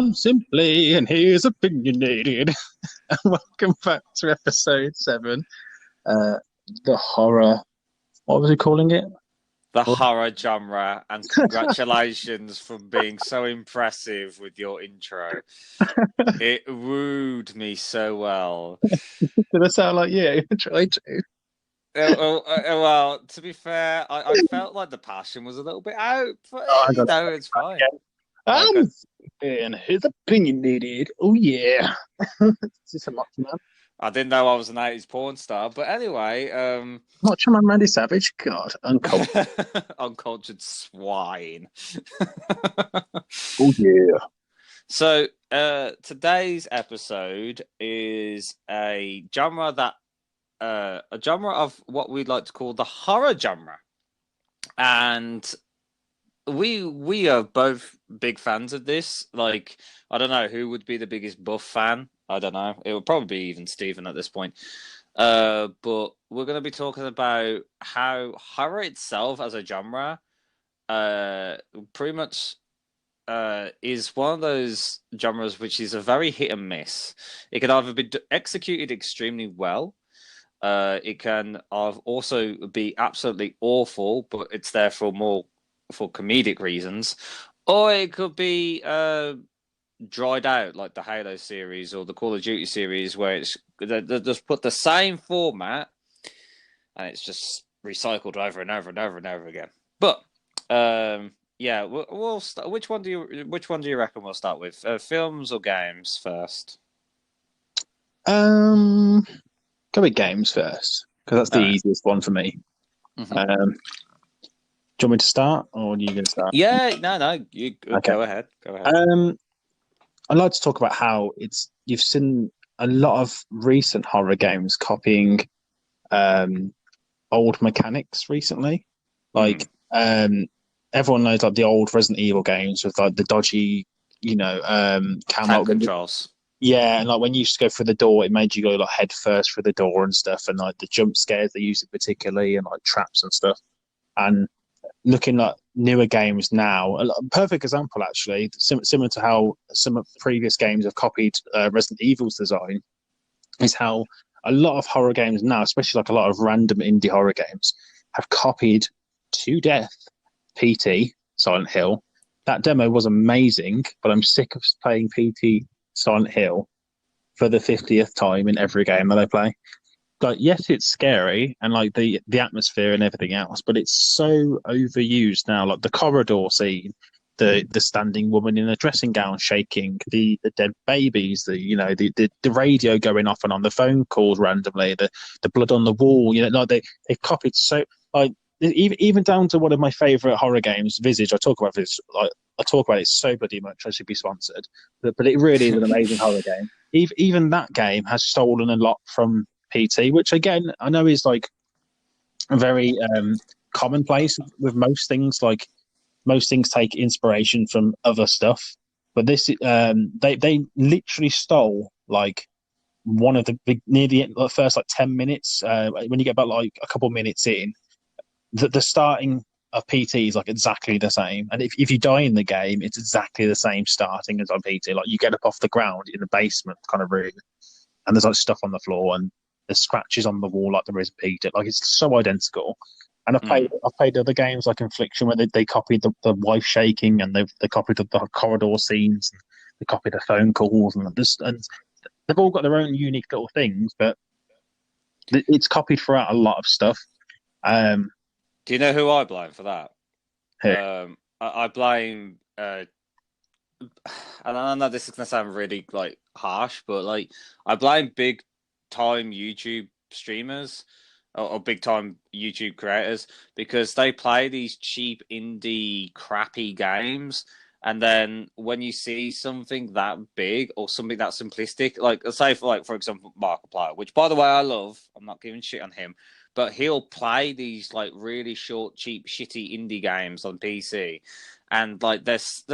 I'm Simply, and here's Opinionated. And welcome back to episode 7. Uh, the horror. What was he calling it? The horror genre, and congratulations for being so impressive with your intro. It wooed me so well. Did I sound like you? I tried to. Well, to be fair, I felt like the passion was a little bit out, but Oh, I got it it's fine. again. I'm Good. Simply, and here's Opinionated. Oh, yeah. Is this a Macho Man? I didn't know I was an 80s porn star, but anyway, Macho Man Randy Savage? God, uncultured. uncultured swine. Oh, yeah. So, today's episode is a genre of what we'd like to call the horror genre, and we are both big fans of this. Like, I don't know who would be the biggest Buff fan. I don't know. It would probably be even Steven at this point. But we're going to be talking about how horror itself as a genre, pretty much is one of those genres which is a very hit and miss. It can either be executed extremely well. It can also be absolutely awful, but it's there for more for comedic reasons, or it could be dried out like the Halo series or the Call of Duty series, where they just put the same format and it's just recycled over and over and over and over again. But yeah, we'll start. Which one do you reckon we'll start with? Films or games first? Go with games first, because that's the All right. easiest one for me. Mm-hmm. Do you want me to start, or are you going to start? Yeah, no, you Okay. go ahead. Go ahead. I'd like to talk about how you've seen a lot of recent horror games copying um, old mechanics recently. Like everyone knows like the old Resident Evil games with like the dodgy, camera. Time controls. Yeah, and like when you used to go through the door, it made you go like head first through the door and stuff, and like the jump scares they used it particularly, and like traps and stuff. And looking at newer games now, a perfect example actually, similar to how some of the previous games have copied Resident Evil's design, is how a lot of horror games now, especially like a lot of random indie horror games, have copied to death PT Silent Hill. That demo was amazing, but I'm sick of playing PT Silent Hill for the 50th time in every game that I play. Like, yes, it's scary and like the atmosphere and everything else, but it's so overused now. Like the corridor scene, the standing woman in a dressing gown shaking, the dead babies, the radio going off and on, the phone calls randomly, the blood on the wall. Like they copied so like even down to one of my favorite horror games, Visage. I talk about this like I talk about it so bloody much. I should be sponsored, but it really is an amazing horror game. Even that game has stolen a lot from PT, which again I know is like a very commonplace with most things. Like most things take inspiration from other stuff, but this they literally stole like one of the big near the first like 10 minutes. When you get about like a couple minutes in, the starting of PT is like exactly the same, and if you die in the game, it's exactly the same starting as on PT. Like you get up off the ground in the basement kind of room, and there's like stuff on the floor and there's scratches on the wall like there is Peter. Like it's so identical. And I've played other games like Infliction where they copied the wife shaking, and they copied the corridor scenes, and they copied the phone calls, and they've all got their own unique little things, but it's copied throughout a lot of stuff. Um, Do you know who I blame for that? who- I blame, and I know this is gonna sound really like harsh, but like I blame big time YouTube streamers or big time YouTube creators because they play these cheap indie crappy games. And then when you see something that big or something that simplistic, like say for example Markiplier, which by the way I love, I'm not giving shit on him, but he'll play these like really short, cheap, shitty indie games on PC, and like there's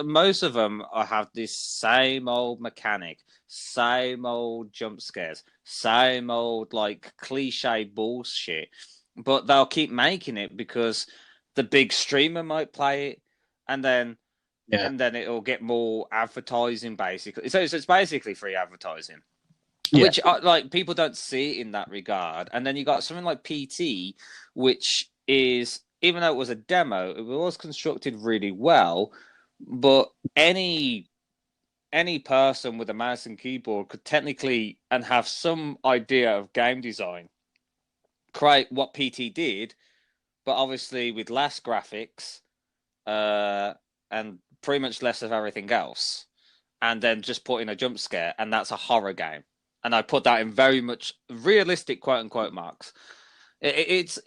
most of them have this same old mechanic, same old jump scares, same old like cliche bullshit, but they'll keep making it because the big streamer might play it, and then Yeah. and then it'll get more advertising basically. So it's basically free advertising, Yeah. which like people don't see it in that regard. And then you got something like PT, which is, even though it was a demo, it was constructed really well, but any person with a mouse and keyboard could technically and have some idea of game design create what PT did, but obviously with less graphics, and pretty much less of everything else, and then just put in a jump scare, and that's a horror game. And I put that in very much realistic quote unquote marks. It's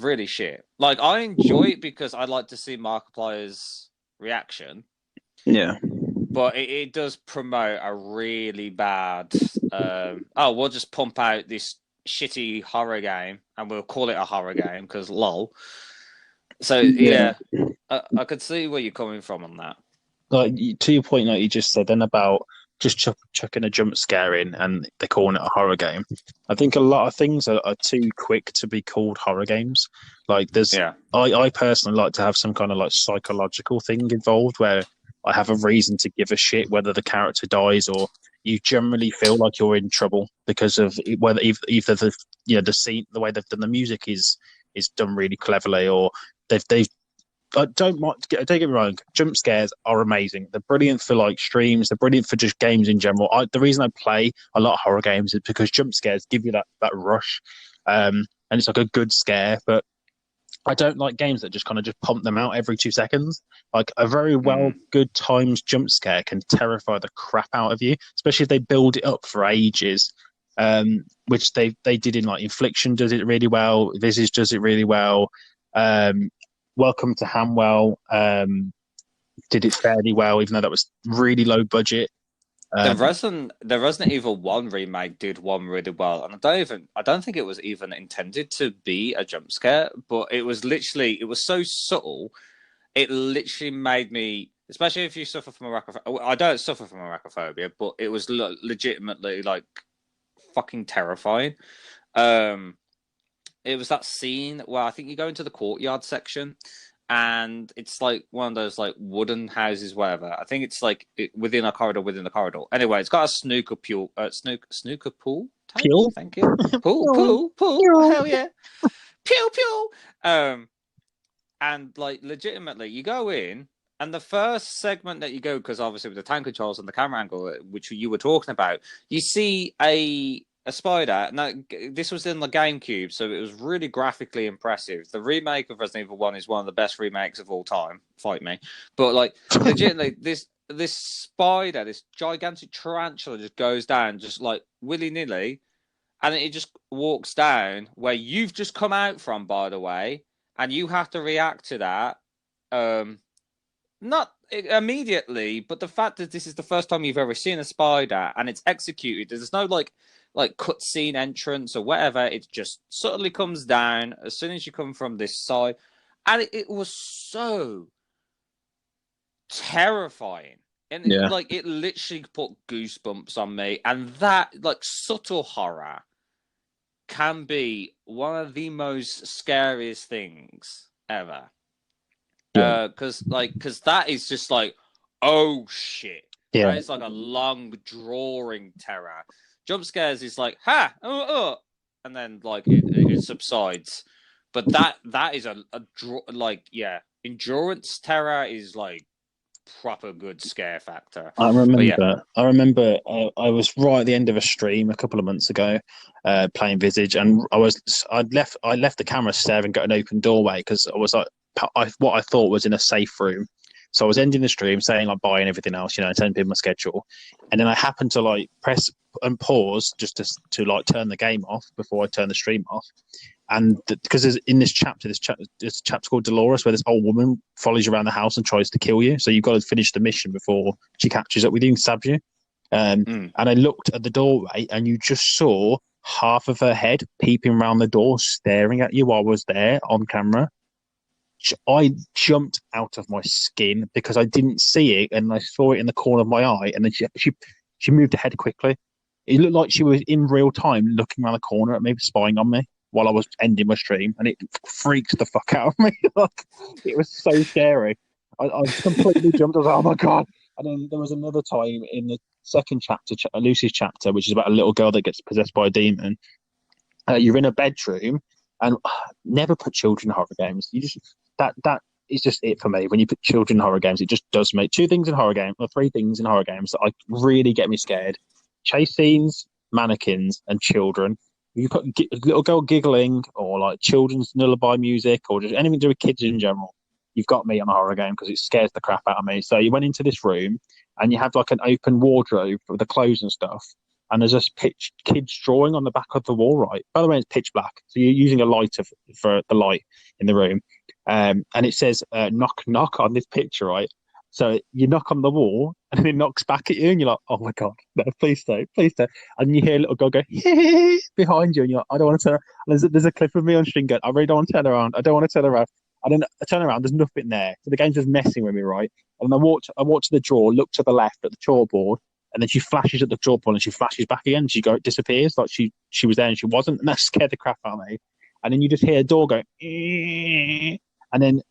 really shit. Like, I enjoy it because I like to see Markiplier's reaction. Yeah. But it does promote a really bad. We'll just pump out this shitty horror game, and we'll call it a horror game because lol. So yeah, I could see where you're coming from on that. Like, to your point, like you just said, then about just chucking a jump scare in and they're calling it a horror game. I think a lot of things are too quick to be called horror games. Like, I personally like to have some kind of like psychological thing involved where I have a reason to give a shit whether the character dies, or you generally feel like you're in trouble because of whether either the scene, the way they've done the music is done really cleverly, or they've don't get me wrong. Jump scares are amazing. They're brilliant for like streams. They're brilliant for just games in general. The reason I play a lot of horror games is because jump scares give you that rush, and it's like a good scare. But I don't like games that just kind of just pump them out every 2 seconds. Like, a very good timed jump scare can terrify the crap out of you, especially if they build it up for ages. Which they did in like Infliction does it really well. Visage does it really well. Welcome to Hamwell did it fairly well, even though that was really low budget. The Resident Evil 1 remake did one really well, and I don't think it was even intended to be a jump scare, but it was so subtle, it literally made me, especially if you suffer from arachnophobia. I don't suffer from arachnophobia, but it was legitimately like fucking terrifying. It was that scene where I think you go into the courtyard section, and it's like one of those like wooden houses, whatever. I think it's like within a corridor within the corridor. Anyway, it's got a snooker pool. Snooker pool. Pool? Thank you. Pool. Hell yeah. Pew. And like legitimately, you go in, and the first segment that you go, because obviously with the time controls and the camera angle, which you were talking about, you see a spider. Now, this was in the GameCube, so it was really graphically impressive. The remake of Resident Evil 1 is one of the best remakes of all time. Fight me. But, like, legitimately, this spider, this gigantic tarantula just goes down, just, like, willy-nilly, and it just walks down where you've just come out from, by the way, and you have to react to that. Not immediately, but the fact that this is the first time you've ever seen a spider, and it's executed, there's no, like cutscene entrance or whatever. It just subtly comes down as soon as you come from this side, and it was so terrifying, and it literally put goosebumps on me. And that like subtle horror can be one of the most scariest things ever. Because that is just like, oh shit. Yeah, it's like a long drawing terror. Jump scares is like, ha, and then like it subsides. But that is endurance terror is like proper good scare factor. I remember. I was right at the end of a stream a couple of months ago, playing Visage, and I left the camera staring at an open doorway because I was like, what I thought was in a safe room. So I was ending the stream, saying like bye and everything else, telling people my schedule, and then I happened to like press and pause just to like turn the game off before I turn the stream off. And because in this chapter called Dolores, where this old woman follows you around the house and tries to kill you. So you've got to finish the mission before she catches up with you and stabs you. And I looked at the doorway, and you just saw half of her head peeping around the door, staring at you while I was there on camera. I jumped out of my skin because I didn't see it, and I saw it in the corner of my eye. And then she moved her head quickly. It looked like she was in real time looking around the corner at me, spying on me while I was ending my stream, and it freaked the fuck out of me. Like, it was so scary. I completely jumped. I was like, oh my God. And then there was another time in the second chapter, Lucy's chapter, which is about a little girl that gets possessed by a demon. You're in a bedroom, and never put children in horror games. You just that is just it for me. When you put children in horror games, it just does make two things in horror games, or three things in horror games that really get me scared: chase scenes, mannequins, and children. You put a little girl giggling, or like children's lullaby music, or just anything to do with kids in general. You've got me on a horror game because it scares the crap out of me. So you went into this room, and you have like an open wardrobe with the clothes and stuff, and there's this kids drawing on the back of the wall, right? By the way, it's pitch black, so you're using a lighter for the light in the room, and it says "knock knock" on this picture, right? So you knock on the wall, and it knocks back at you, and you're like, "Oh my God, no, please don't, please don't!" And you hear a little girl go behind you, and you're like, "I don't want to turn around." There's a clip of me on string gun. I really don't want to turn around. I don't want to turn around. I don't. I turn around. There's nothing there. So the game's just messing with me, right? And I walk to the drawer, look to the left at the chalkboard, and then she flashes at the chalkboard and she flashes back again. And disappears like she was there and she wasn't, and that scared the crap out of me. And then you just hear a door go, and then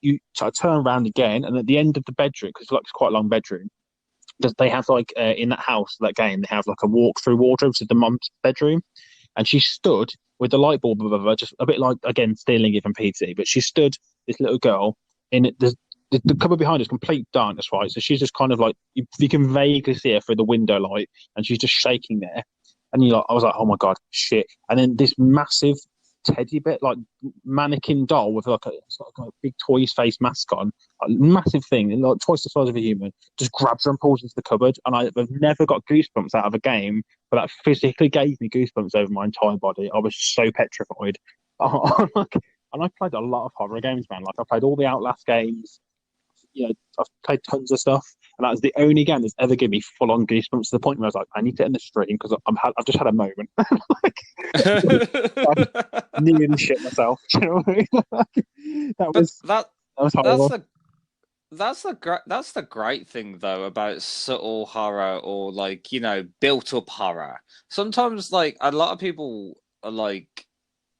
you sort of turn around again, and at the end of the bedroom, because it's quite a long bedroom, they have in that house, that game, they have like a walk through wardrobe to the mum's bedroom, and she stood with the light bulb above her, just a bit like again stealing it from PT, but she stood this little girl in it. The cover behind is complete darkness, right? So she's just kind of like you can vaguely see her through the window light, and she's just shaking there. And I was like, oh my God, shit! And then this massive teddy bear, like mannequin doll with it's like a big toy's face mask on, a massive thing, like twice the size of a human, just grabs her and pulls into the cupboard. And I've never got goosebumps out of a game, but that physically gave me goosebumps over my entire body. I was so petrified. And I played a lot of horror games, man. Like I played all the Outlast games. I've played tons of stuff, and that was the only game that's ever given me full on goosebumps to the point where I was like, I need to end the stream because I've just had a moment. Like, I nearly shit myself. You know what I mean? that was horrible. That's the great thing though about subtle horror or built up horror. Sometimes like a lot of people are like,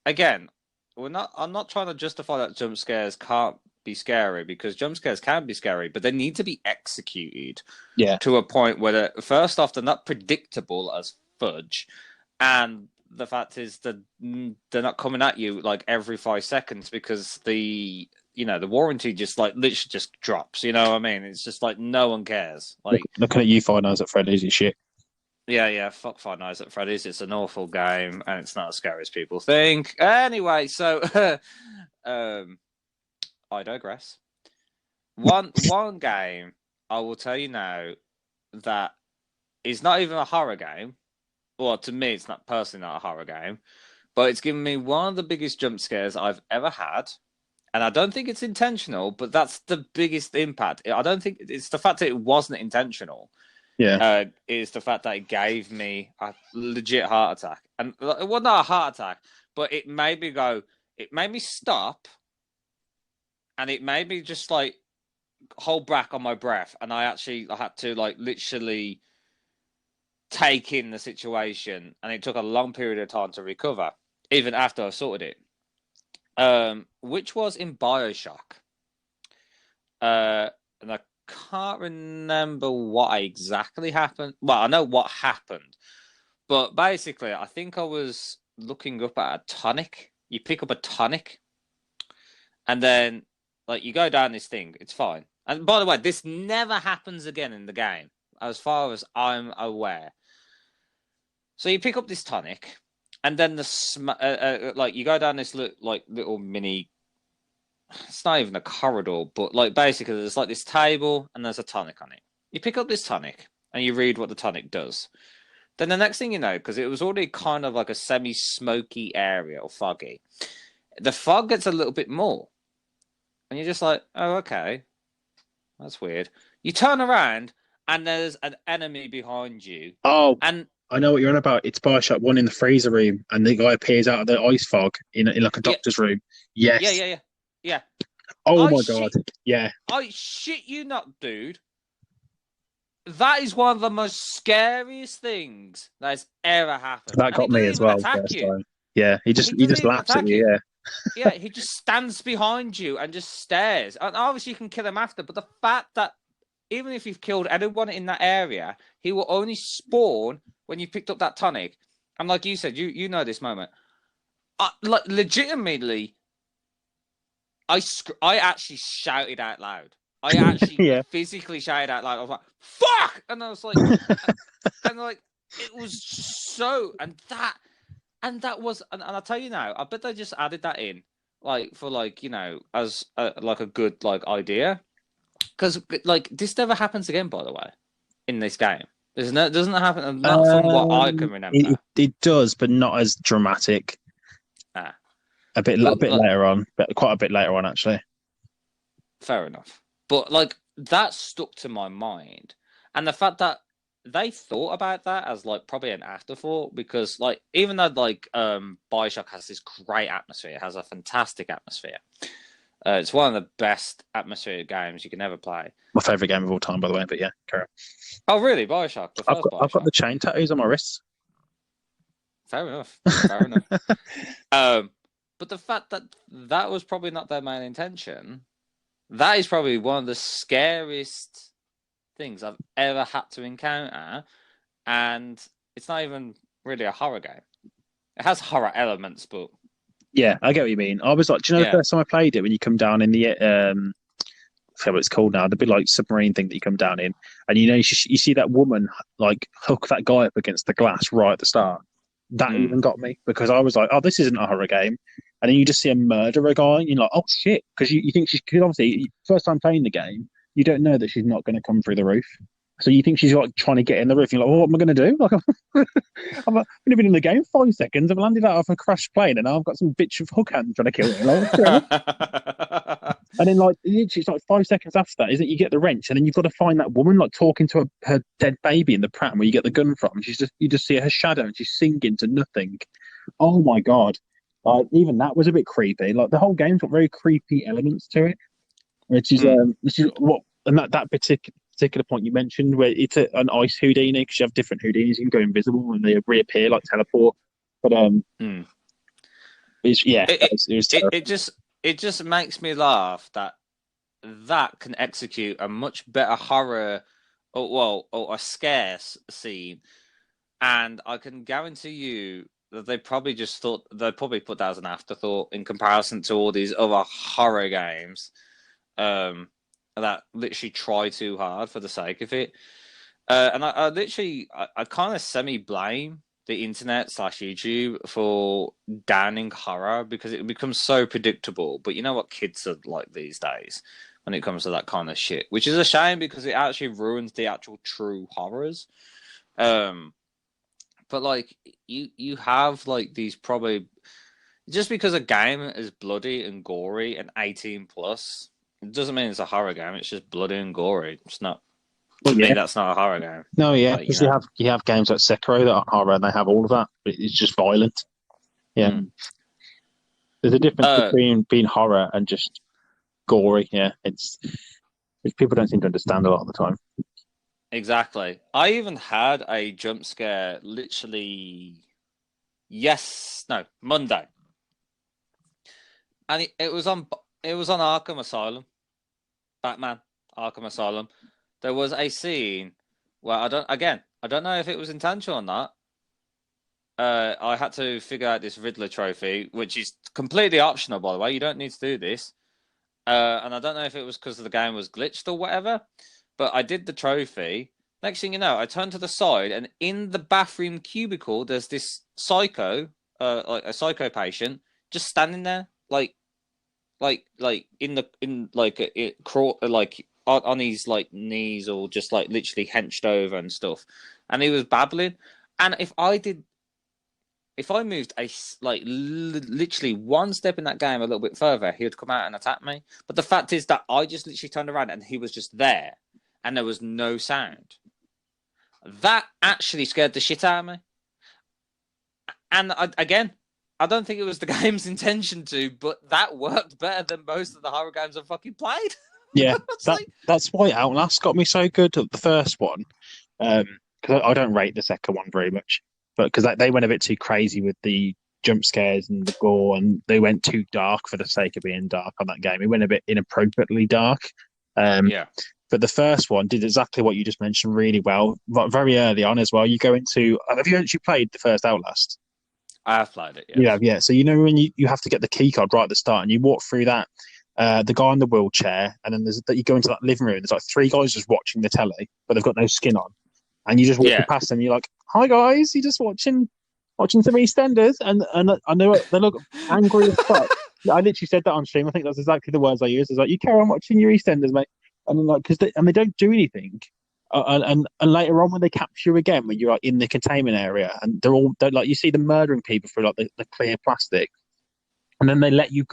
again, I'm not trying to justify that jump scares can't be scary, because jump scares can be scary, but they need to be executed to a point where first off they're not predictable as fudge, and the fact is that they're not coming at you like every 5 seconds, because the warranty just like literally just drops. You know what I mean? It's just like no one cares. Like looking at you, Five Nights at Freddy's and shit. Yeah, fuck Five Nights at Freddy's. It's an awful game, and it's not as scary as people think. Anyway, so I digress. One game I will tell you now that is not even a horror game. Well, to me, it's not personally not a horror game, but it's given me one of the biggest jump scares I've ever had. And I don't think it's intentional, but that's the biggest impact. I don't think it's the fact that it wasn't intentional. Yeah. Is the fact that it gave me a legit heart attack. And well, not a heart attack, but it made me stop, and it made me just like hold back on my breath, and I had to like literally take in the situation, and it took a long period of time to recover, even after I sorted it. Which was in BioShock. And I can't remember what exactly happened. Well, I know what happened, but basically, I think I was looking up at a tonic. You pick up a tonic, and then like you go down this thing. It's fine. And by the way, this never happens again in the game, as far as I'm aware. So you pick up this tonic, and then like you go down this little mini. It's not even a corridor, but like basically there's like this table and there's a tonic on it. You pick up this tonic and you read what the tonic does. Then the next thing you know, because it was already kind of like a semi-smoky area or foggy, the fog gets a little bit more. And you're just like, oh, okay. That's weird. You turn around and there's an enemy behind you. Oh, and I know what you're on about. It's BioShock 1 in the freezer room, and the guy appears out of the ice fog in like a doctor's room. Yes. Yeah. Oh my God. Yeah. I shit you not, dude. That is one of the most scariest things that has ever happened. That got me as well first time. Yeah, he just laughs at you. Yeah. Yeah, he just stands behind you and just stares. And obviously, you can kill him after, but the fact that even if you've killed anyone in that area, he will only spawn when you picked up that tonic. And like you said, you know this moment. Like legitimately, I actually shouted out loud. I actually Yeah. physically shouted out loud. I was like, "Fuck!" And I was like, and like it was so, and that was, and I'll tell you now, I bet they just added that in, like for like as like a good like idea, because like this never happens again. By the way, in this game, doesn't happen. Not from what I can remember. It does, but not as dramatic. Ah, A but bit later on, but quite a bit later on actually. fair enough. But like that stuck to my mind, and the fact that they thought about that as like probably an afterthought, because like even though like Bioshock has this great atmosphere, it has a fantastic atmosphere. It's one of the best atmospheric games you can ever play. My favorite game of all time, by the way. But yeah, correct. Oh really, Bioshock, the first I've got Bioshock. the chain tattoos on my wrists. Fair enough. Fair enough. But the fact that that was probably not their main intention, that is probably one of the scariest things I've ever had to encounter, and it's not even really a horror game. It has horror elements, but Yeah, I get what you mean. I was like, do you know the yeah, first time I played it when you come down in the I forget what it's called now, the big like submarine thing that you come down in, and you see that woman like hook that guy up against the glass right at the start. That even got me because I was like, oh, this isn't a horror game, and then you just see a murderer guy, and you're like, oh shit, because you think she's cause obviously first time playing the game, you don't know that she's not going to come through the roof. So you think she's like trying to get in the roof. You're like, oh, what am I going to do? Like, I've only been in the game 5 seconds. I've landed out of a crashed plane, and now I've got some bitch with hook hand trying to kill me. Like, and then, like, it's like 5 seconds after that, isn't it? You get the wrench, and then you've got to find that woman, like, talking to her dead baby in the pram where you get the gun from. You just see her shadow, and she's singing to nothing. Oh my god! Even that was a bit creepy. Like the whole game's got very creepy elements to it, which is what, and that particular point you mentioned, where it's an ice Houdini because you have different Houdinis. You can go invisible and they reappear like teleport. But it's yeah, it was terrible. it just makes me laugh that that can execute a much better horror, or a scare scene, and I can guarantee you that they probably just thought they probably put that as an afterthought in comparison to all these other horror games, that literally try too hard for the sake of it. And I kind of semi blame the internet / YouTube for downing horror because it becomes so predictable. But you know what kids are like these days when it comes to that kind of shit, which is a shame because it actually ruins the actual true horrors. But like you have like these probably just because a game is bloody and gory and 18 plus, it doesn't mean it's a horror game. It's just bloody and gory. It's not. To me, that's not a horror game. No, yeah, because you have games like Sekiro that aren't horror and they have all of that, but it's just violent. Yeah, there's a difference between being horror and just gory. Yeah, it's which people don't seem to understand a lot of the time. Exactly. I even had a jump scare literally Monday. And it was on Arkham Asylum. Batman Arkham Asylum. There was a scene where I don't know if it was intentional or not. I had to figure out this Riddler trophy, which is completely optional, by the way. You don't need to do this. And I don't know if it was because the game was glitched or whatever, but I did the trophy. Next thing you know, I turned to the side, and in the bathroom cubicle, there's this psycho, like a psycho patient, just standing there, like on his like knees or just like literally hunched over and stuff, and he was babbling. And if I moved literally one step in that game a little bit further, he would come out and attack me. But the fact is that I just literally turned around and he was just there, and there was no sound. That actually scared the shit out of me. And I don't think it was the game's intention but that worked better than most of the horror games I've fucking played. Yeah, that's why Outlast got me so good at the first one. Because I don't rate the second one very much, but because they went a bit too crazy with the jump scares and the gore, and they went too dark for the sake of being dark on that game. It went a bit inappropriately dark. Yeah. But the first one did exactly what you just mentioned really well, but very early on as well. You go into, have you actually played the first Outlast? I have played it, Yeah, yes. yeah. So you know when you have to get the key card right at the start, and you walk through that, the guy in the wheelchair, and then you go into that living room. There's like three guys just watching the telly, but they've got no skin on, and you just walk Yeah. past them. You're like, "Hi guys, you just watching some EastEnders," and I know they look angry as fuck. I literally said that on stream. I think that's exactly the words I used. It's like, "You carry on watching your EastEnders, mate," and then, like, they don't do anything. And later on, when they capture you again, when you're like in the containment area, and they're like, you see them murdering people through like the clear plastic, and then they let you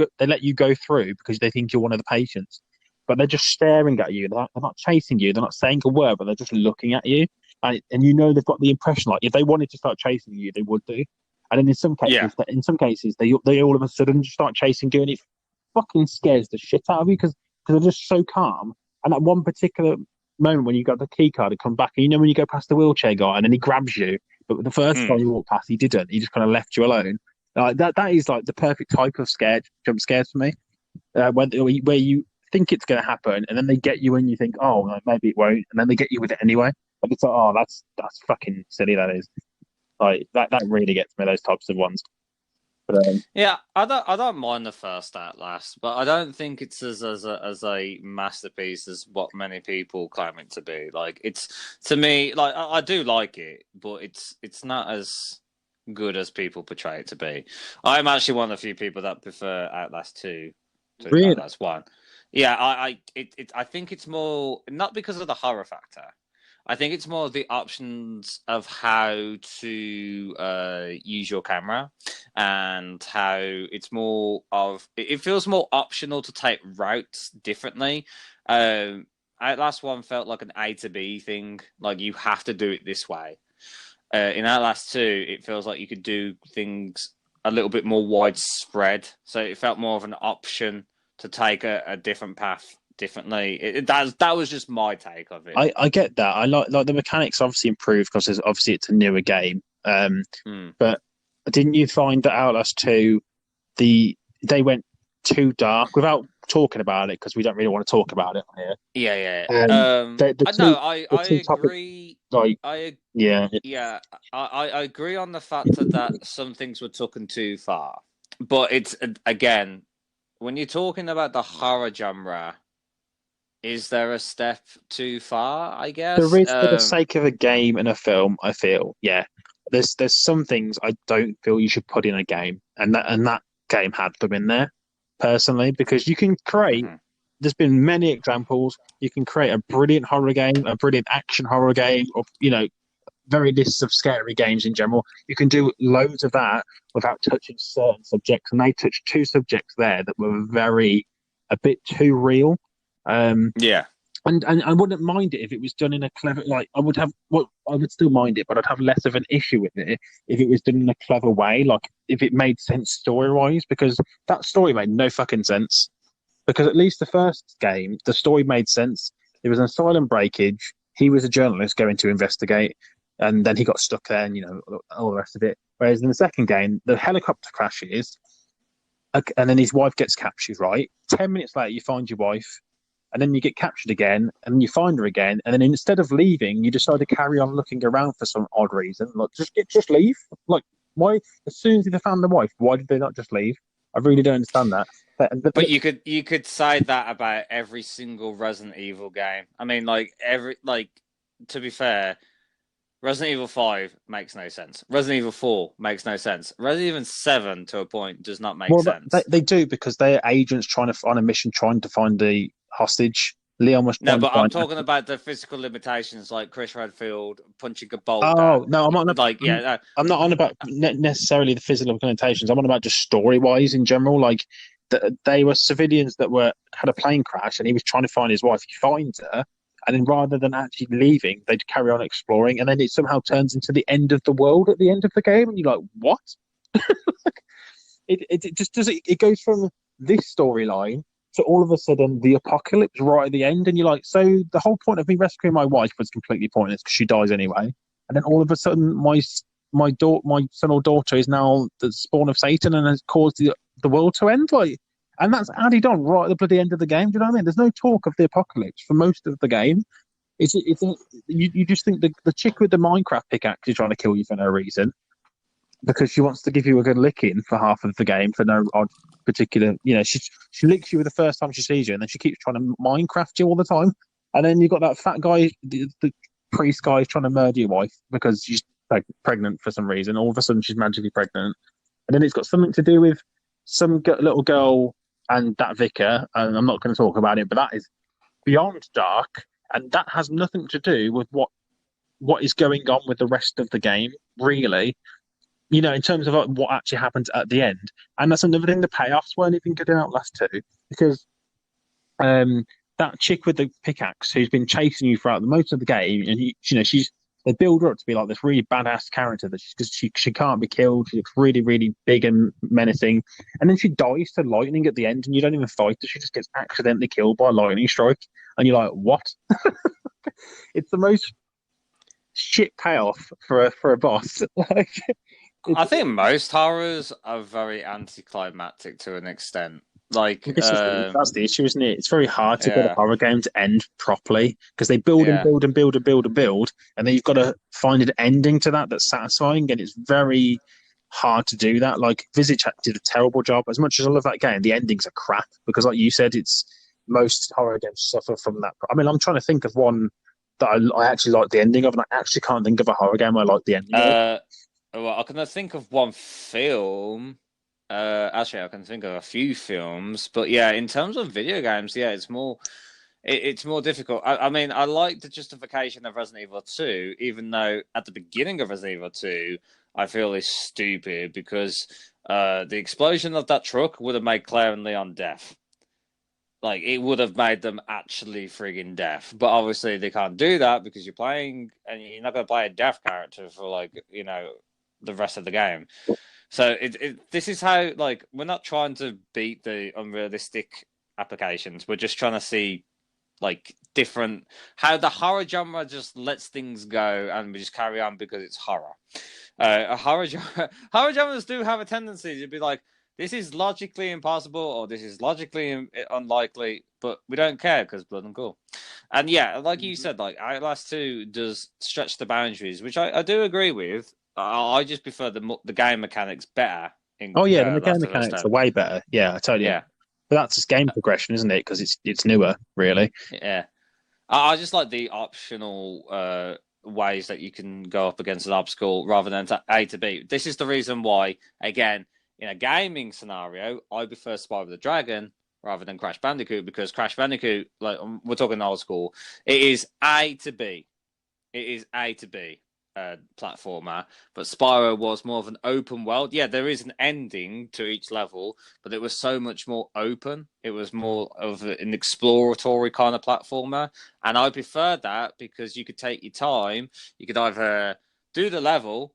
go through because they think you're one of the patients, but they're just staring at you. They're not chasing you. They're not saying a word, but they're just looking at you, and you know they've got the impression like if they wanted to start chasing you, they would do. And then Yeah. in some cases, they all of a sudden just start chasing you, and it fucking scares the shit out of you because they're just so calm. And at one particular moment when you got the key card and come back, and you know when you go past the wheelchair guy and then he grabs you, but the first time you walk past, he didn't. He just kind of left you alone. That is like the perfect type of jump scares for me, where you think it's going to happen and then they get you and you think, oh, no, maybe it won't, and then they get you with it anyway. But it's like, oh, that's fucking silly. That is like that really gets me, those types of ones. But Yeah, I don't mind the first Outlast, but I don't think it's as a masterpiece as what many people claim it to be. Like, it's, to me, like, I do like it, but it's not as good as people portray it to be. I'm actually one of the few people that prefer Outlast 2 to really, Outlast 1. Yeah, I think it's more not because of the horror factor. I think it's more the options of how to use your camera, and how it's more of, it feels more optional to take routes differently. Outlast 1 felt like an A to B thing, like you have to do it this way. In Outlast 2, it feels like you could do things a little bit more widespread, so it felt more of an option to take a different path differently. That was just my take of it. I get that. I like the mechanics obviously improved because obviously it's a newer game. But didn't you find that Outlast 2, they went too dark without talking about it because we don't really want to talk about it on here. Yeah. The I two topics, agree. like, yeah, I agree on the fact that some things were taken too far, but it's, again, when you're talking about the horror genre, is there a step too far? I there guess. is for the sake of a game and a film. I feel, yeah, there's some things I don't feel you should put in a game, and that game had them in there personally because you can create. There's been many examples. You can create a brilliant horror game, a brilliant action horror game, or very lists of scary games in general. You can do loads of that without touching certain subjects, and they touched two subjects there that were a bit too real. Yeah. And I wouldn't mind it if it was done in a clever, like I would still mind it, but I'd have less of an issue with it if it was done in a clever way, like if it made sense story wise, because that story made no fucking sense. Because at least the first game, the story made sense. There was an asylum breakage. He was a journalist going to investigate, and then he got stuck there, and all the rest of it. Whereas in the second game, the helicopter crashes, and then his wife gets captured. Right, 10 minutes later, you find your wife, and then you get captured again, and then you find her again, and then instead of leaving, you decide to carry on looking around for some odd reason. Like, just leave. Like, why? As soon as they found the wife, why did they not just leave? I really don't understand that. But you could say that about every single Resident Evil game. I mean, to be fair, Resident Evil 5 makes no sense. Resident Evil 4 makes no sense. Resident Evil 7, to a point, does not make sense. They do, because they're agents on a mission trying to find the hostage. Leon was no, but I'm talking about the physical limitations, like Chris Redfield punching a bolt. Oh no, I'm not I'm not on about necessarily the physical limitations. I'm on about just story wise in general. Like, they were civilians that had a plane crash, and he was trying to find his wife. He finds her, and then rather than actually leaving, they'd carry on exploring, and then it somehow turns into the end of the world at the end of the game, and you're like, what? It just does it. It goes from this storyline to all of a sudden the apocalypse right at the end, and you're like, so the whole point of me rescuing my wife was completely pointless because she dies anyway. And then all of a sudden, my my son or daughter is now the spawn of Satan and has caused the world to end. Like, and that's added on right at the bloody end of the game. Do you know what I mean? There's no talk of the apocalypse for most of the game. It's you just think the chick with the Minecraft pickaxe is trying to kill you for no reason because she wants to give you a good licking for half of the game for no odd particular. She licks you the first time she sees you, and then she keeps trying to Minecraft you all the time. And then you've got that fat guy, the priest guy, trying to murder your wife because she's pregnant for some reason. All of a sudden, she's magically pregnant, and then it's got something to do with some little girl and that vicar. And I'm not going to talk about it, but that is beyond dark, and that has nothing to do with what is going on with the rest of the game, really. In terms of what actually happens at the end. And that's another thing, the payoffs weren't even good in Outlast 2, because that chick with the pickaxe who's been chasing you throughout the most of the game, and they build her up to be like this really badass character that she can't be killed. She looks really, really big and menacing. And then she dies to lightning at the end, and you don't even fight her. She just gets accidentally killed by a lightning strike. And you're like, what? It's the most shit payoff for a boss. I think most horrors are very anticlimactic to an extent. Like, that's the issue, isn't it? It's very hard to get a horror game to end properly because they build and build and build and build and build, and then you've got to find an ending to that's satisfying, and it's very hard to do that. Like, Visage did a terrible job. As much as I love that game, the endings are crap because, like you said, most horror games suffer from that. I mean, I'm trying to think of one that I actually like the ending of, and I actually can't think of a horror game I like the ending of. Well, I can think of one film. Actually, I can think of a few films, but yeah, in terms of video games, it's more difficult. I mean, I like the justification of Resident Evil 2, even though at the beginning of Resident Evil 2, I feel is stupid because the explosion of that truck would have made Claire and Leon deaf. Like, it would have made them actually friggin' deaf. But obviously they can't do that because you're playing, and you're not going to play a deaf character for, the rest of the game. So this is how, we're not trying to beat the unrealistic applications. We're just trying to see, different, how the horror genre just lets things go and we just carry on because it's horror. Horror genres do have a tendency to be like, this is logically impossible or this is logically unlikely, but we don't care because blood and gore. And yeah, like you said, Outlast 2 does stretch the boundaries, which I do agree with. I just prefer the game mechanics better. The game mechanics are way better. Yeah, I totally. Yeah, but that's just game progression, isn't it? Because it's newer, really. Yeah, I just like the optional ways that you can go up against an obstacle rather than A to B. This is the reason why, again, in a gaming scenario, I prefer Spyro the Dragon rather than Crash Bandicoot, because Crash Bandicoot, we're talking old school, it is A to B. It is A to B platformer, but Spyro was more of an open world. Yeah, there is an ending to each level, but it was so much more open. It was more of an exploratory kind of platformer, and I prefer that because you could take your time. You could either do the level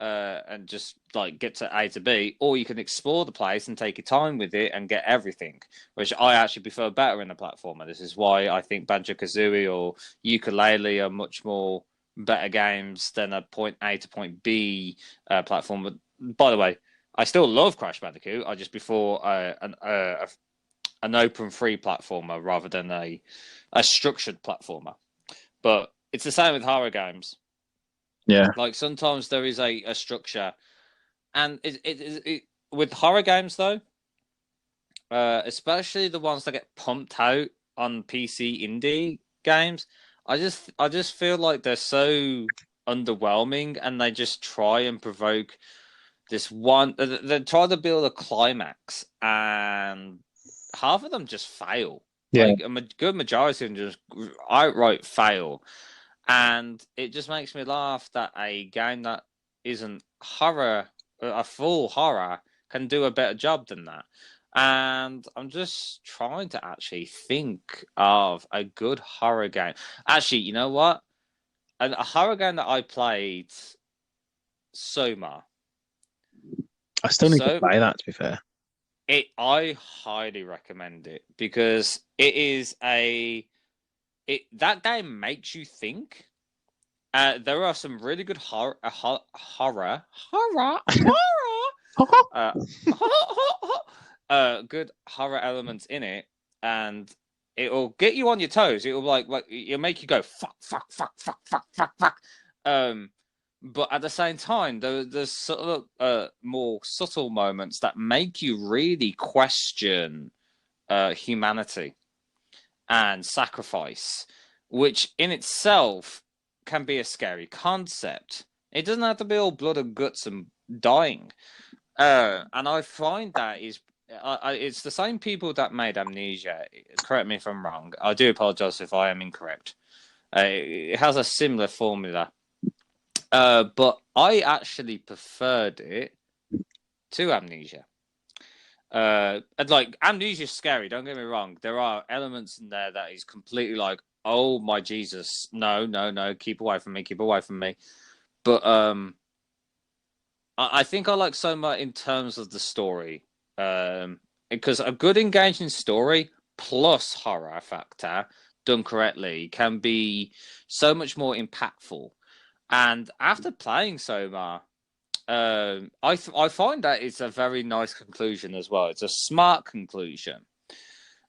and just get to A to B, or you can explore the place and take your time with it and get everything, which I actually prefer better in a platformer. This is why I think Banjo-Kazooie or Ukulele are much more better games than a point A to point B platformer. By the way, I still love Crash Bandicoot. I just prefer an open free platformer rather than a structured platformer. But it's the same with horror games. Yeah. Sometimes there is a structure. And it with horror games, though, especially the ones that get pumped out on PC indie games, I just feel like they're so underwhelming, and they just try and provoke this one. They try to build a climax, and half of them just fail. Yeah. A good majority of them just outright fail. And it just makes me laugh that a game that isn't horror, a full horror, can do a better job than that. And I'm just trying to actually think of a good horror game. Actually, you know what? A horror game that I played, Soma. I still need to play that, to be fair. I highly recommend it because it is that game makes you think, There are some really good horror, uh, good horror elements in it, and it'll get you on your toes. It'll like it'll make you go fuck, fuck, fuck, fuck, fuck, fuck, fuck. But at the same time, there's sort of more subtle moments that make you really question humanity and sacrifice, which in itself can be a scary concept. It doesn't have to be all blood and guts and dying. And I find that it's the same people that made Amnesia. Correct me if I'm wrong. I do apologize if I am incorrect. It has a similar formula. But I actually preferred it to Amnesia. And like, Amnesia's scary, don't get me wrong. There are elements in there that is completely like, oh my Jesus, no, keep away from me. But I think I like Soma in terms of the story. Because a good engaging story plus horror factor done correctly can be so much more impactful. And after playing Soma, I find that it's a very nice conclusion as well. It's a smart conclusion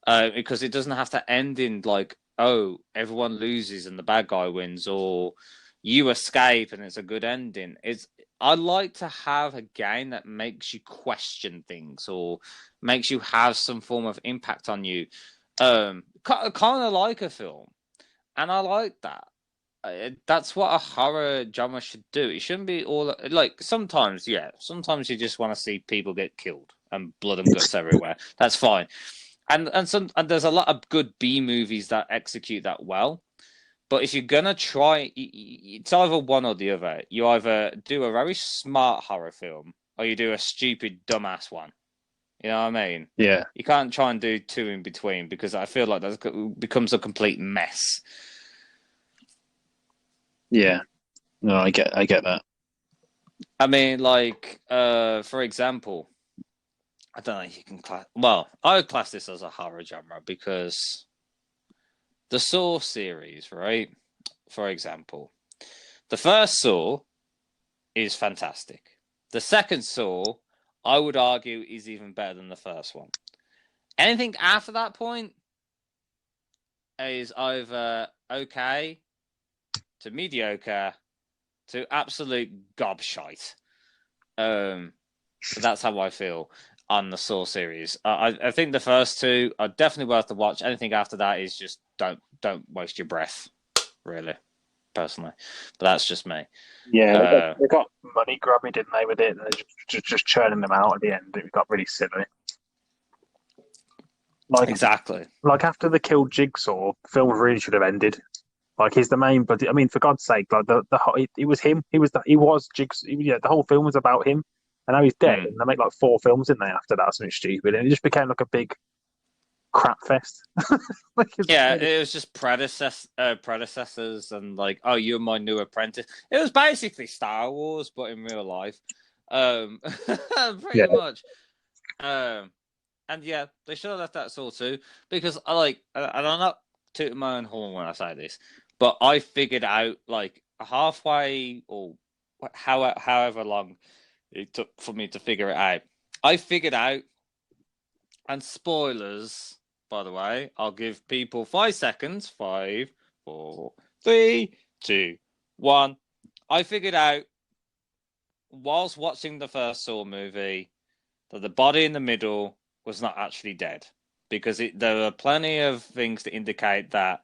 because it doesn't have to end in like, oh, everyone loses and the bad guy wins, or you escape and it's a good ending. I like to have a game that makes you question things or makes you have some form of impact on you, kind of like a film, and I like that. That's what a horror genre should do. It shouldn't be all like sometimes you just want to see people get killed and blood and guts everywhere. That's fine, and there's a lot of good B movies that execute that well. But if you're gonna try, it's either one or the other. You either do a very smart horror film or you do a stupid dumbass one. You know what I mean? Yeah. You can't try and do two in between because I feel like that becomes a complete mess. Yeah. No, I get that. I mean, like, for example, I don't know if you can class. Well, I would class this as a horror genre because the Saw series, right? For example, the first Saw is fantastic. The second Saw, I would argue, is even better than the first one. Anything after that point is either okay to mediocre to absolute gobshite. That's how I feel on the Saw series. I think the first two are definitely worth the watch. Anything after that is just don't waste your breath, really, personally. But that's just me. Yeah, they got money grubby, didn't they, with it? They're just churning them out at the end. It got really silly. Like exactly. Like after the killed Jigsaw, the film really should have ended. Like he's the main, but I mean, for God's sake, like it was him. He was Jigsaw. Yeah, the whole film was about him, and now he's dead. And they make like 4 films in there after that, something stupid, and it just became like a big crap fest. It was just predecessors, and like, oh, you're my new apprentice. It was basically Star Wars, but in real life, pretty much. And yeah, they should have left that Saw too, because and I'm not tooting my own horn when I say this, but I figured out like halfway or however long it took for me to figure it out. I figured out, and spoilers, by the way, I'll give people 5 seconds. 5, 4, 3, 2, 1. I figured out whilst watching the first Saw movie that the body in the middle was not actually dead, because there were plenty of things to indicate that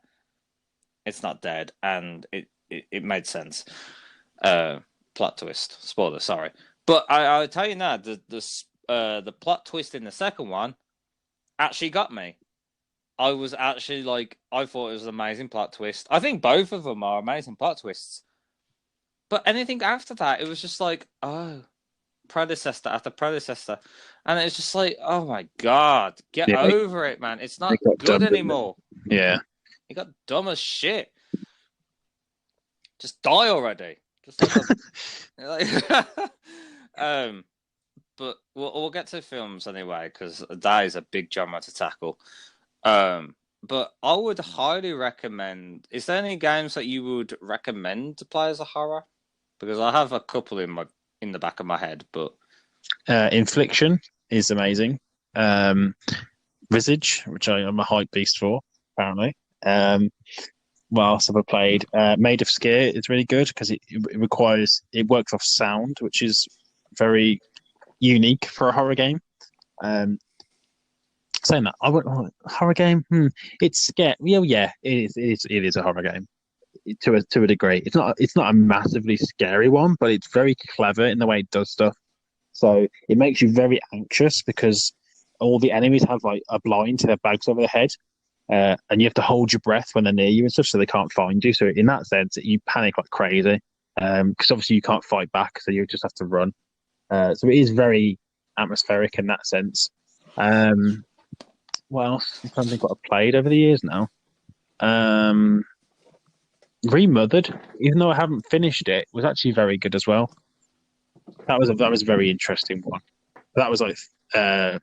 it's not dead, and it made sense. Plot twist. Spoiler, sorry. But I'll tell you now, the plot twist in the second one actually got me. I was actually like, I thought it was an amazing plot twist. I think both of them are amazing plot twists. But anything after that, it was just like, oh, predecessor after predecessor. And it's just like, oh my God, get over it, man. It's not good anymore. Yeah. It got dumb as shit. Just die already. Just but we'll get to films anyway, because that is a big genre to tackle. but I would highly recommend. Is there any games that you would recommend to play as a horror? Because I have a couple in the back of my head, but Infliction is amazing. Visage, which I'm a hype beast for, apparently. What else have I played? Made of Scare is really good because it works off sound, which is very unique for a horror game. Saying that, I went horror game. It's scary. Yeah, it is a horror game to a degree. It's not a massively scary one, but it's very clever in the way it does stuff. So it makes you very anxious because all the enemies have like a blind to their bags over their head, and you have to hold your breath when they're near you and stuff, so they can't find you. So in that sense, you panic like crazy because obviously you can't fight back, so you just have to run. So it is very atmospheric in that sense. What else? I'm trying to think what I've played over the years now. Remothered, even though I haven't finished it, was actually very good as well. That was a very interesting one. That was like, I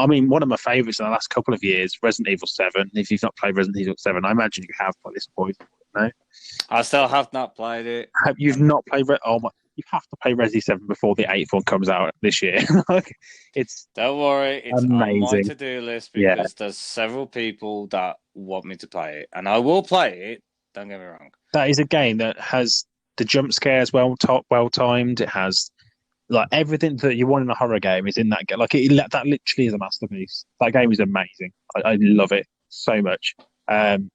mean, one of my favourites in the last couple of years, Resident Evil 7. If you've not played Resident Evil 7, I imagine you have by this point. No, I still have not played it. You've not played? Oh my! You have to play Resi 7 before the 8th one comes out this year. It's Don't worry, it's amazing. on my to-do list because there's several people that want me to play it, and I will play it. Don't get me wrong. That is a game that has the jump scares well timed. It has like everything that you want in a horror game is in that game. Like that literally is a masterpiece. That game is amazing. I love it so much. And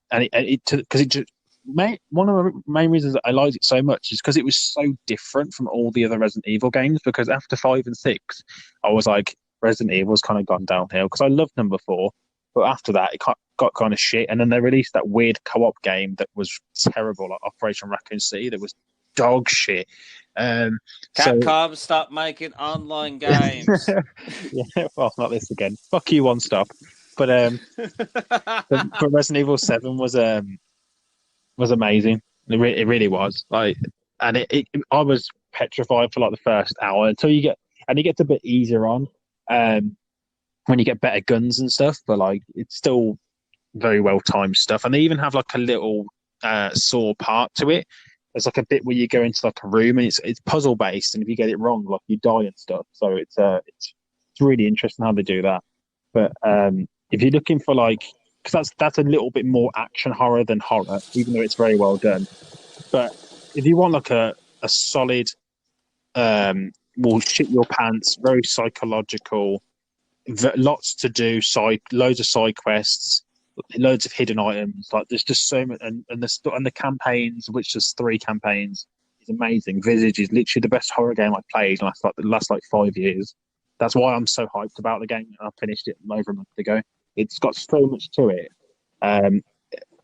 one of the main reasons that I liked it so much is because it was so different from all the other Resident Evil games. Because after 5 and 6, I was like, Resident Evil's kind of gone downhill because I loved number 4, but after that it got kind of shit. And then they released that weird co-op game that was terrible, like Operation Raccoon City, that was dog shit. Capcom, stop making online games. Yeah, well, not this again. Fuck you, One Stop. But Resident Evil 7 was amazing. It really was. Like, and I was petrified for like the first hour until you get a bit easier on, when you get better guns and stuff. But like, it's still very well timed stuff, and they even have like a little saw part to it. There's like a bit where you go into like a room and it's puzzle based, and if you get it wrong, like you die and stuff. So it's really interesting how they do that. But if you're looking for like, because that's a little bit more action horror than horror, even though it's very well done. But if you want like a solid, will shit your pants, very psychological, lots to do, loads of side quests, loads of hidden items. Like there's just so much, and the campaigns, which there's 3 campaigns, is amazing. Visage is literally the best horror game I've played in the last 5 years. That's why I'm so hyped about the game. I finished it over a month ago. It's got so much to it.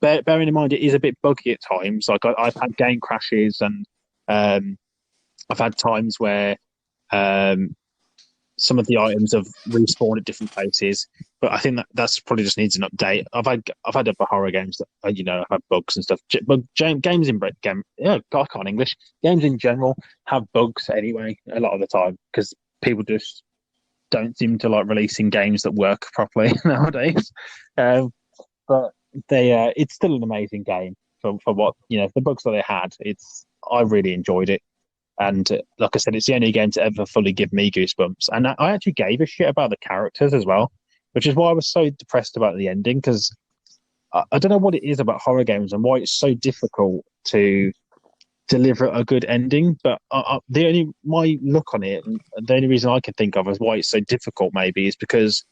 Bearing in mind it is a bit buggy at times. Like I've had game crashes, and I've had times where some of the items have respawned at different places. But I think that's probably just needs an update. I've had other horror games that have had bugs and stuff. But games in I can't English. Games in general have bugs anyway a lot of the time because people just don't seem to like releasing games that work properly nowadays. But it's still an amazing game for what the bugs that they had. I really enjoyed it, and like I said, it's the only game to ever fully give me goosebumps. And I actually gave a shit about the characters as well, which is why I was so depressed about the ending, because I don't know what it is about horror games and why it's so difficult to deliver a good ending. But my look on it, and the only reason I can think of as why it's so difficult maybe is because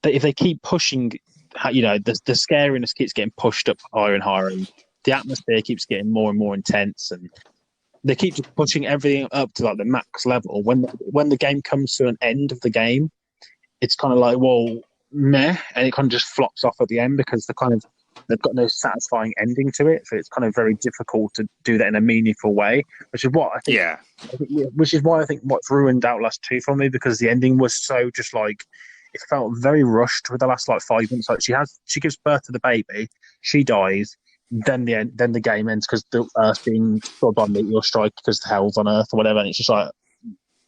if they keep pushing, the scariness keeps getting pushed up higher and higher, and the atmosphere keeps getting more and more intense, and they keep just pushing everything up to like the max level. When the game comes to an end of the game, it's kind of like, well, meh, and it kind of just flops off at the end because they've got no satisfying ending to it. So it's kind of very difficult to do that in a meaningful way, which is what I think. Yeah. Which is why I think what's ruined Outlast 2 for me, because the ending was so just like, it felt very rushed with the last like 5 minutes. Like she gives birth to the baby, she dies, then the game ends because the Earth's being sort of by meteor strike because the hell's on Earth or whatever, and it's just like,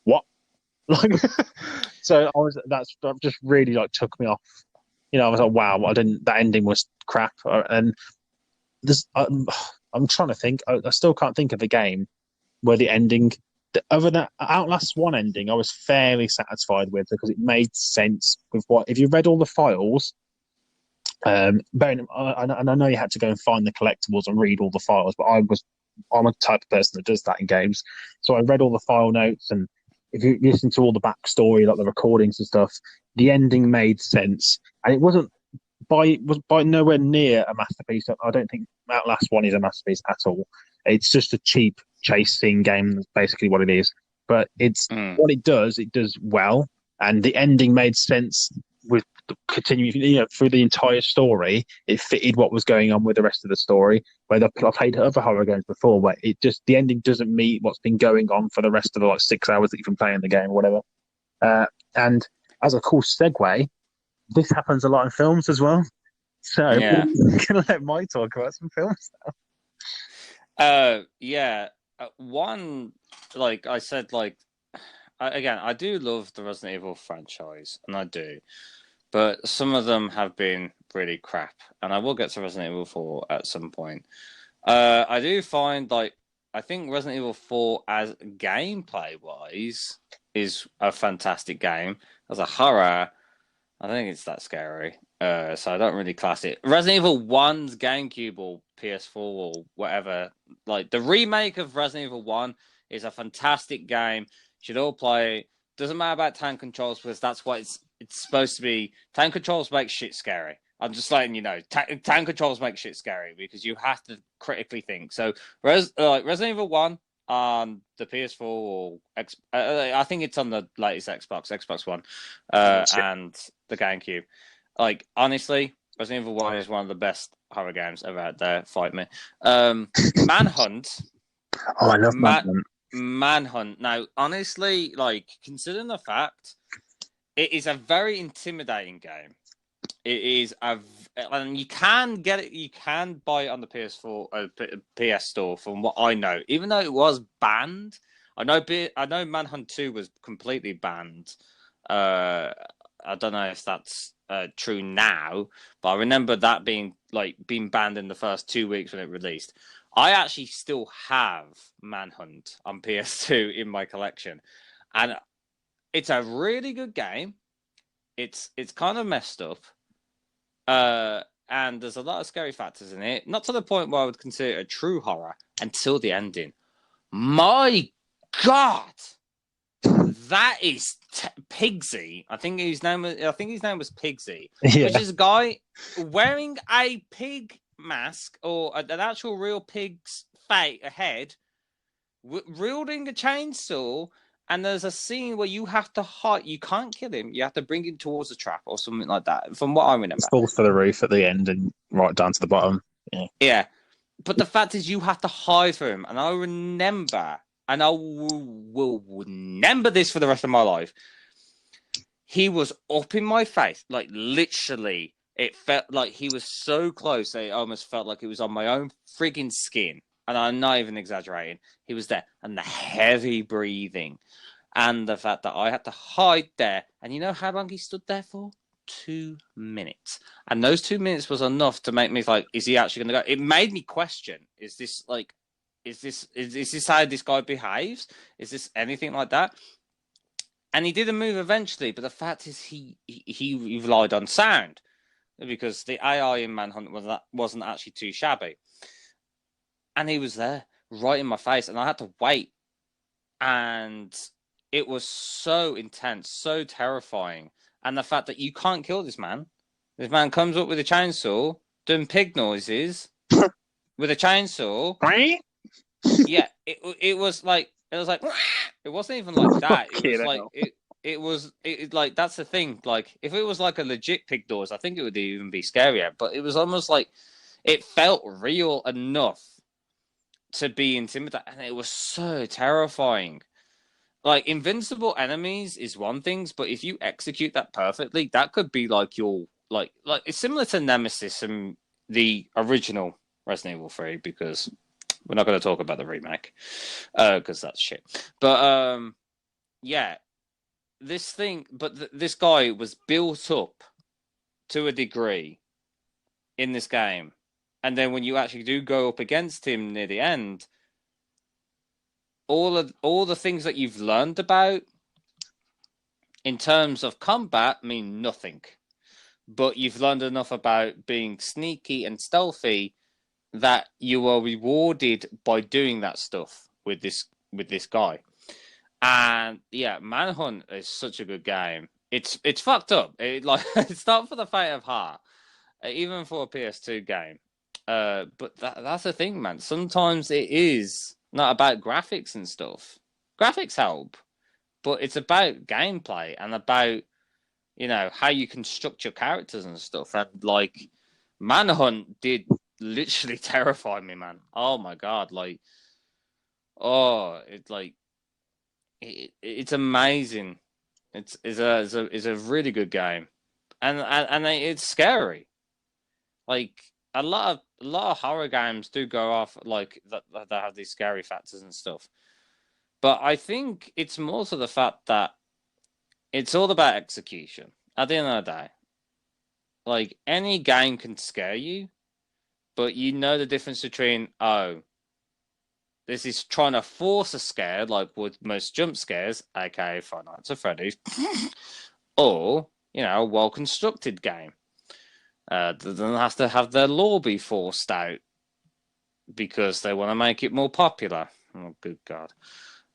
what? Like, so that just really like took me off I was like, wow, I didn't. That ending was crap. And this, I'm trying to think. I still can't think of a game where the ending, other than Outlast one ending, I was fairly satisfied with because it made sense with what if you read all the files. And I know you had to go and find the collectibles and read all the files, but I'm a type of person that does that in games. So I read all the file notes, and if you listen to all the backstory, like the recordings and stuff, the ending made sense, and it was by nowhere near a masterpiece. I don't think Outlast One is a masterpiece at all. It's just a cheap chase scene game. That's basically what it is. But it's Mm. what it does. It does well, and the ending made sense with continuing. Through the entire story, it fitted what was going on with the rest of the story. Where I've played other horror games before, where the ending doesn't meet what's been going on for the rest of the 6 hours that you've been playing the game or whatever. And as a cool segue, this happens a lot in films as well. So I'm Yeah. gonna let Mike talk about some films now. Yeah. One, like I said, again, I do love the Resident Evil franchise, and I do, but some of them have been really crap, and I will get to Resident Evil 4 at some point. I do find I think Resident Evil 4 as gameplay wise is a fantastic game. As a horror, I think it's that scary. So I don't really class it. Resident Evil 1's GameCube or PS4 or whatever, like the remake of Resident Evil 1 is a fantastic game. You should all play it. Doesn't matter about tank controls because that's what it's supposed to be. Tank controls make shit scary. I'm just letting you know. Tank controls make shit scary because you have to critically think. So Resident Evil 1 on the PS4 or I think it's on the latest Xbox One, and the GameCube. Like honestly, Resident Evil 1 is one of the best horror games ever out there. Fight me. Manhunt. Oh, I love Manhunt. Manhunt. Now, honestly, considering the fact it is a very intimidating game. It is and you can get it. You can buy it on the PS4 PS Store, from what I know. Even though it was banned, I know Manhunt 2 was completely banned. I don't know if that's true now, but I remember that being banned in the first 2 weeks when it released. I actually still have Manhunt on PS2 in my collection, and it's a really good game. It's kind of messed up. And there's a lot of scary factors in it. Not to the point where I would consider it a true horror until the ending. My God, that is Pigsy. I think his name was Pigsy, which is a guy wearing a pig mask or an actual real pig's head, wielding a chainsaw. And there's a scene where you have to hide. You can't kill him. You have to bring him towards a trap or something like that, from what I remember. It falls to the roof at the end and right down to the bottom. Yeah. But the fact is, you have to hide from him. And I remember, and I will remember this for the rest of my life. He was up in my face. Like, literally, it felt like he was so close that it almost felt like it was on my own frigging skin. And I'm not even exaggerating. He was there. And the heavy breathing. And the fact that I had to hide there. And you know how long he stood there for? 2 minutes. And those 2 minutes was enough to make me like, is he actually going to go? It made me question, is this how this guy behaves? Is this anything like that? And he didn't move eventually. But the fact is he relied on sound. Because the AI in Manhunt wasn't actually too shabby. And he was there, right in my face, and I had to wait. And it was so intense, so terrifying. And the fact that you can't kill this man. This man comes up with a chainsaw, doing pig noises, with a chainsaw. Yeah, it was like, it wasn't even like that. It was like, that's the thing. Like, if it was like a legit pig noise, I think it would even be scarier. But it was almost like, it felt real enough to be intimidating, and it was so terrifying. Like, invincible enemies is one thing, but if you execute that perfectly, that could be like your like it's similar to Nemesis and the original Resident Evil 3, because we're not going to talk about the remake because that's shit. But yeah, this guy was built up to a degree in this game. And then when you actually do go up against him near the end, all the things that you've learned about in terms of combat mean nothing. But you've learned enough about being sneaky and stealthy that you are rewarded by doing that stuff with this guy. And yeah, Manhunt is such a good game. It's fucked up. It's not for the faint of heart, even for a PS2 game. But that's the thing, man. Sometimes it is not about graphics and stuff. Graphics help, but it's about gameplay and about, you know, how you construct your characters and stuff. And like, Manhunt did literally terrify me, man. Oh my god, like, it's amazing. It's a really good game, and it's scary. Like a lot of horror games do go off like that. They have these scary factors and stuff. But I think it's more to the fact that it's all about execution. At the end of the day, like any game can scare you, but you know the difference between this is trying to force a scare, like with most jump scares, aka Five Nights at Freddy's, or you know, a well-constructed game. Doesn't have to have their lore be forced out because they want to make it more popular. Oh, good God.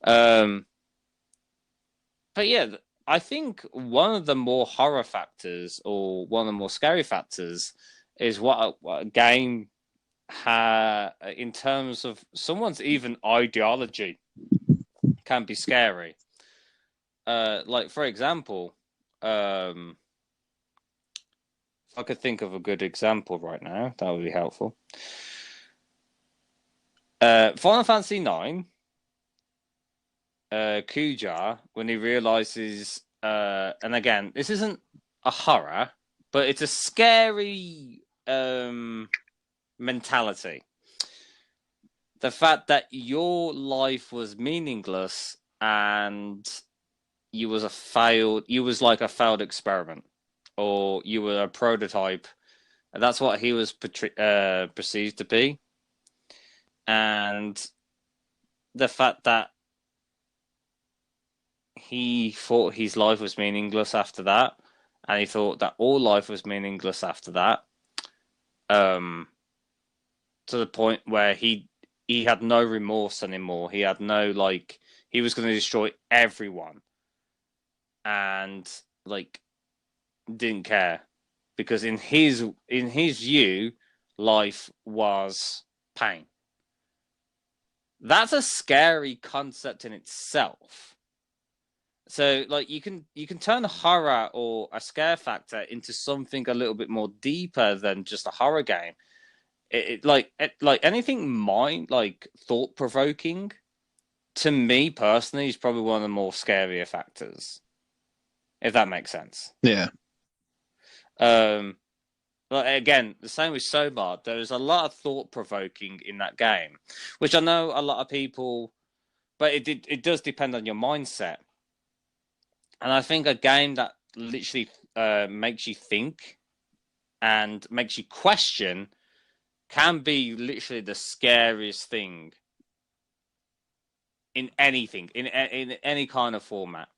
But yeah, I think one of the more horror factors, or one of the more scary factors, is what a game in terms of someone's even ideology can be scary. Like for example, if I could think of a good example right now, that would be helpful. Final Fantasy IX, Kuja, when he realizes, and again, this isn't a horror, but it's a scary mentality. The fact that your life was meaningless and you was like a failed experiment, or you were a prototype. And that's what he was perceived to be. And the fact that he thought his life was meaningless after that, and he thought that all life was meaningless after that, to the point where he had no remorse anymore. He had no, like, he was going to destroy everyone, and like didn't care, because in his view, life was pain. That's a scary concept in itself. So like you can turn horror or a scare factor into something a little bit more deeper than just a horror game. Like anything like thought provoking, to me personally, is probably one of the more scarier factors, if that makes sense. Yeah. Like again, the same with Soma. There's a lot of thought provoking in that game, which I know a lot of people, but it does depend on your mindset. And I think a game that literally makes you think and makes you question can be literally the scariest thing in anything, in any kind of format.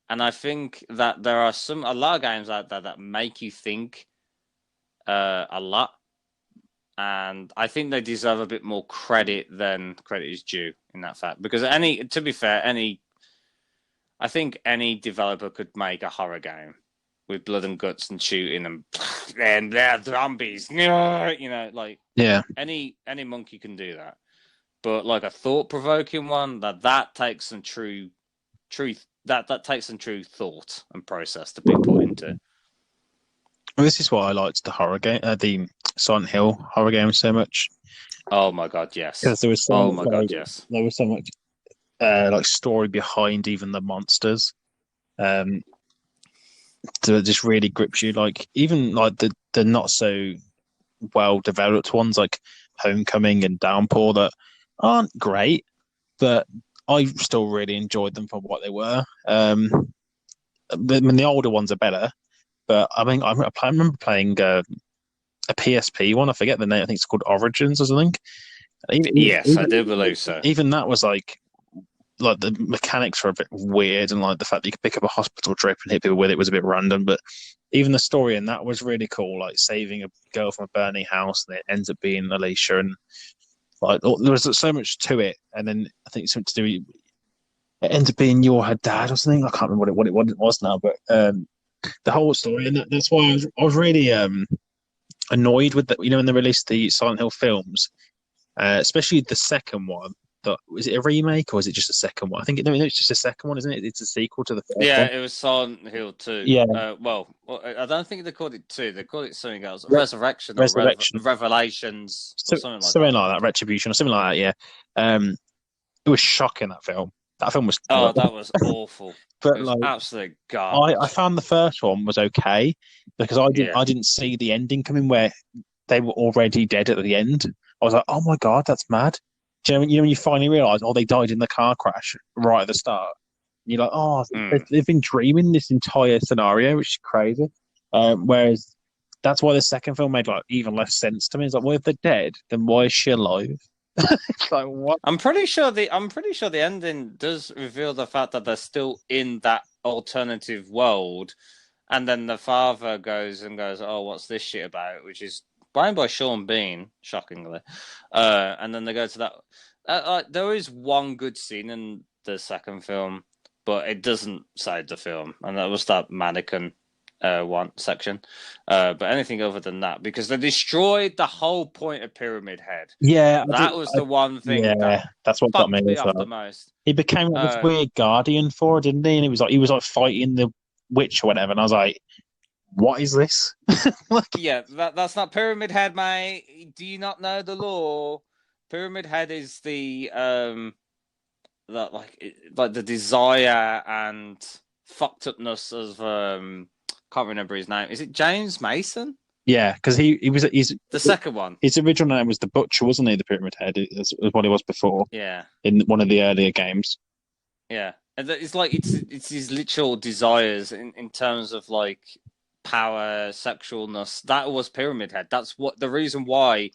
And I think that there are a lot of games out there that make you think a lot. And I think they deserve a bit more credit than credit is due in that fact. Because to be fair, I think any developer could make a horror game with blood and guts and shooting and they're zombies. You know, like yeah, any monkey can do that. But like a thought-provoking one, that takes some true truth. That takes some true thought and process to be put into. well, this is why I liked the horror game, the Silent Hill horror game so much. Oh my god, yes! Because there was Yes! There was so much like story behind even the monsters. So it just really grips you. Like even like the not so well developed ones like Homecoming and Downpour that aren't great, but I still really enjoyed them for what they were. The older ones are better, but I mean, I remember playing a PSP one. I forget the name. I think it's called Origins or something. Yes, I do believe so. Even that was like the mechanics were a bit weird, and like the fact that you could pick up a hospital drip and hit people with it was a bit random. But even the story in that was really cool, like saving a girl from a burning house, and it ends up being Alicia, and like there was so much to it. And then I think something to do. It ends up being you're her dad or something. I can't remember what it was now, but the whole story, and that's why I was really annoyed with that. You know, when they released the Silent Hill films, especially the second one. Was it a remake or is it just a second one? I think it's just a second one, isn't it? It's a sequel to the first Yeah, one. it was Silent Hill 2. Yeah. Well, I don't think they called it 2. They called it something else. Re- Resurrection or Resurrection, Revelations or something like that. Retribution or something like that. Yeah. It was shocking, that film. That film was Oh, terrible. that was awful. But It was like, absolute garbage. I found the first one was okay because Yeah. I didn't see the ending coming where they were already dead at the end. I was like, oh my god, that's mad. Do you know when you finally realise, oh, they died in the car crash right at the start? You're like, oh, they've been dreaming this entire scenario, which is crazy. Whereas that's why the second film made like even less sense to me. It's like, well, if they're dead, then why is she alive? It's like, what? I'm pretty sure the ending does reveal the fact that they're still in that alternative world, and then the father goes, "Oh, what's this shit about?" Which is played by Sean Bean, shockingly. And then they go to that. There is one good scene in the second film, but it doesn't save the film, and that was that mannequin one section. But anything other than that, because they destroyed the whole point of Pyramid Head. Yeah, That was the one thing that's what got me fucked me as off the well. most. He became like this weird guardian for it, didn't he? And he was like fighting the witch or whatever, and I was like, what is this? Yeah, that's not Pyramid Head, mate. Do you not know the law? Pyramid Head is the like the desire and fucked upness of can't remember his name. Is it James Mason? Yeah, because he's the second one. His original name was the Butcher, wasn't he? The Pyramid Head is what he was before. Yeah, in one of the earlier games. Yeah, and it's like it's his literal desires in terms of like power, sexualness. That was Pyramid Head. That's what the reason why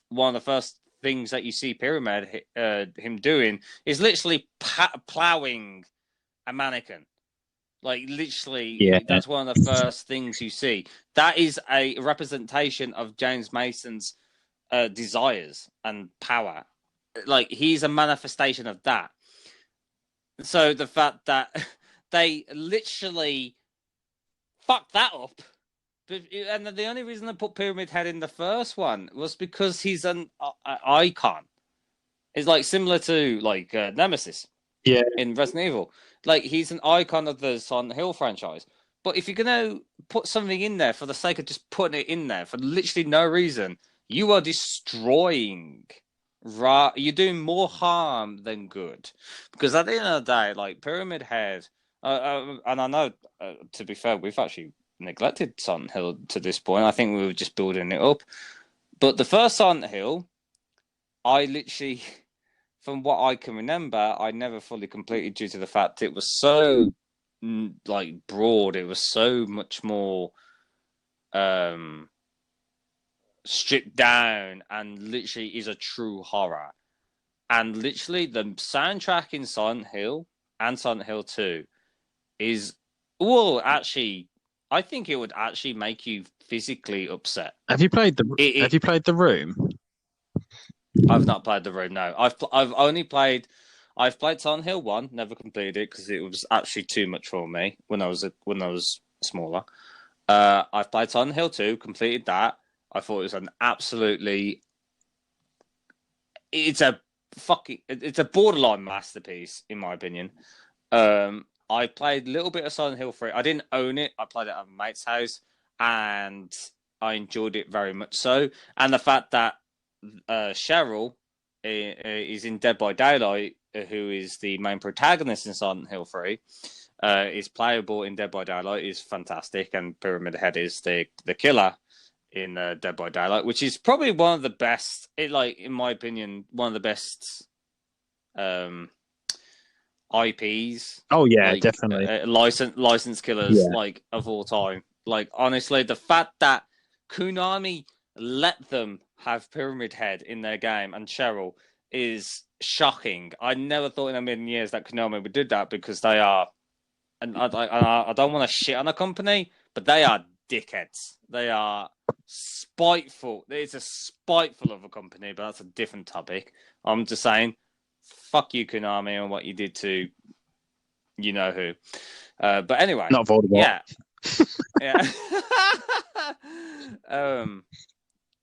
one of the first things that you see Pyramid him doing is literally plowing a mannequin. Like literally, Yeah. that's one of the first things you see. That is a representation of James Mason's desires and power. Like he's a manifestation of that. So the fact that they literally fucked that up, and the only reason they put Pyramid Head in the first one was because he's an icon. It's like similar to like Nemesis, in Resident Evil. Like he's an icon of the Silent Hill franchise. But if you're gonna put something in there for the sake of just putting it in there for literally no reason, you are destroying. You're doing more harm than good, because at the end of the day, like Pyramid Head, and I know, to be fair, we've actually neglected Silent Hill to this point. I think we were just building it up, but the first Silent Hill, I literally, from what I can remember, I never fully completed due to the fact it was so like broad. It was so much more stripped down, and literally is a true horror. And literally the soundtrack in Silent Hill and Silent Hill 2 is, well, actually, I think it would actually make you physically upset. Have you played the Room? I've not played the Room. No, I've played Silent Hill 1, never completed it because it was actually too much for me when I was smaller. I've played Silent Hill 2, completed that. I thought it was an absolutely, it's a borderline masterpiece in my opinion. I played a little bit of Silent Hill 3. I didn't own it. I played it at a mate's house, and I enjoyed it very much so. And the fact that Cheryl is in Dead by Daylight, who is the main protagonist in Silent Hill 3, is playable in Dead by Daylight, is fantastic. And Pyramid Head is the killer in Dead by Daylight, which is probably one of the best, in my opinion, one of the best IPs. Oh yeah, definitely. License killers of all time. Like, honestly, the fact that Konami let them have Pyramid Head in their game and Cheryl is shocking. I never thought in a million years that Konami would do that, because they are, and I don't want to shit on a company, but they are dickheads. They are spiteful. It's a spiteful of a company, but that's a different topic. I'm just saying, fuck you, Konami, and what you did to you know who. But anyway, Not Voldemort. yeah. Yeah.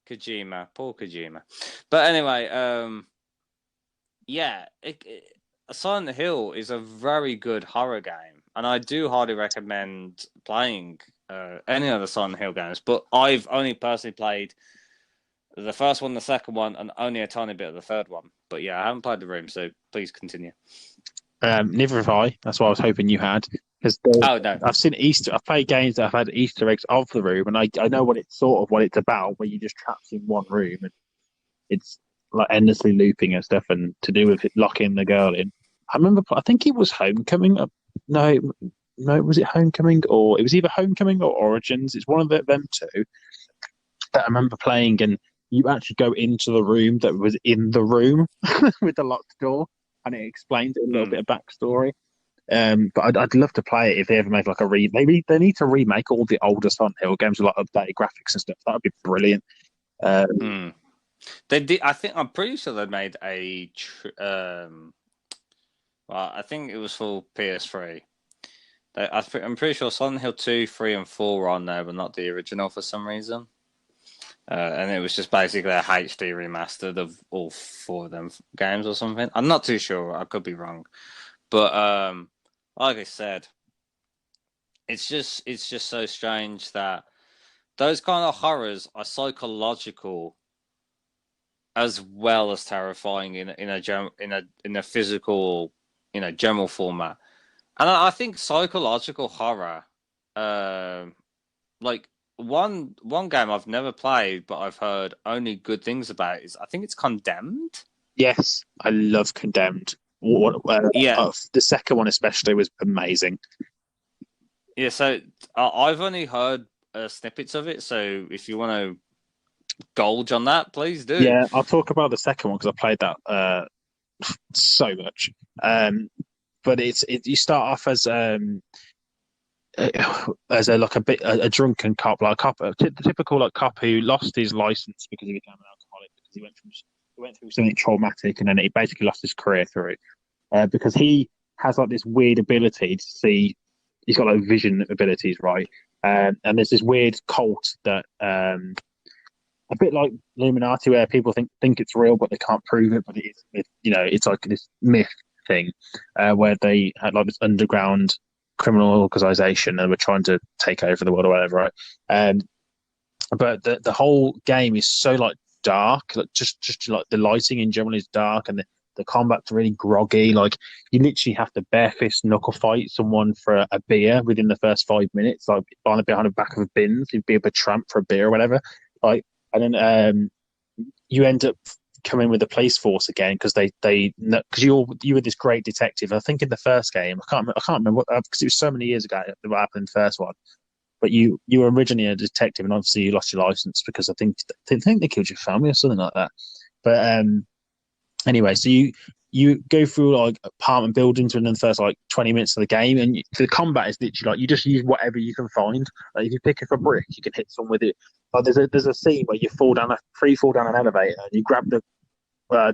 Kojima, Paul Kojima. But anyway, yeah, Silent Hill is a very good horror game, and I do highly recommend playing any of the Silent Hill games. But I've only personally played the first one, the second one, and only a tiny bit of the third one. But yeah, I haven't played The Room, so please continue. Neither have I. That's what I was hoping you had. Because no, I've seen I've played games that have had Easter eggs of The Room, and I know what it's about, where you just trapped in one room and it's like endlessly looping and stuff, and to do with it, locking the girl in. I remember, I think it was Homecoming. No, was it Homecoming, or it was either Homecoming or Origins? It's one of them two that I remember playing, and you actually go into the room that was in the room with the locked door, and it explains a little bit of backstory. But I'd love to play it if they ever make like a maybe they need to remake all the older Silent Hill games with like updated graphics and stuff. That would be brilliant. They did. I'm pretty sure they made a. Well, I think it was for PS3. I'm pretty sure Silent Hill 2, 3, and 4 were on there, but not the original for some reason. And it was just basically a HD remastered of all 4 of them games or something. I'm not too sure. I could be wrong. But like I said, it's just so strange that those kind of horrors are psychological as well as terrifying in a physical, general format. And I think psychological horror, like one game I've never played but I've heard only good things about is, I think it's Condemned. Yes, I love Condemned. The second one especially was amazing. Yeah, so I've only heard snippets of it, so if you want to gulge on that, please do. Yeah, I'll talk about the second one because I played that so much. But you start off as a drunken cop, like the typical like cop who lost his license because he became an alcoholic, because he went through something traumatic, and then he basically lost his career through it. Because he has like this weird ability to see. He's got like vision abilities, right? And there's this weird cult that a bit like Illuminati, where people think it's real but they can't prove it, but it's like this myth thing where they had like this underground criminal organization and were trying to take over the world or whatever, right? But the whole game is so like dark, like just like the lighting in general is dark, and the combat's really groggy. Like you literally have to bare fist knuckle fight someone for a beer within the first 5 minutes, like behind the back of a bins. You'd be a tramp for a beer or whatever. Like, and then you end up coming with the police force again because because you were this great detective. I think in the first game, I can't remember because it was so many years ago what happened in the first one. But you were originally a detective, and obviously you lost your license because I think they killed your family or something like that. But anyway, so you go through like apartment buildings within the first like 20 minutes of the game, and the combat is literally like you just use whatever you can find. Like if you pick up a brick, you can hit someone with it. Like there's a scene where you fall down an elevator, and you grab the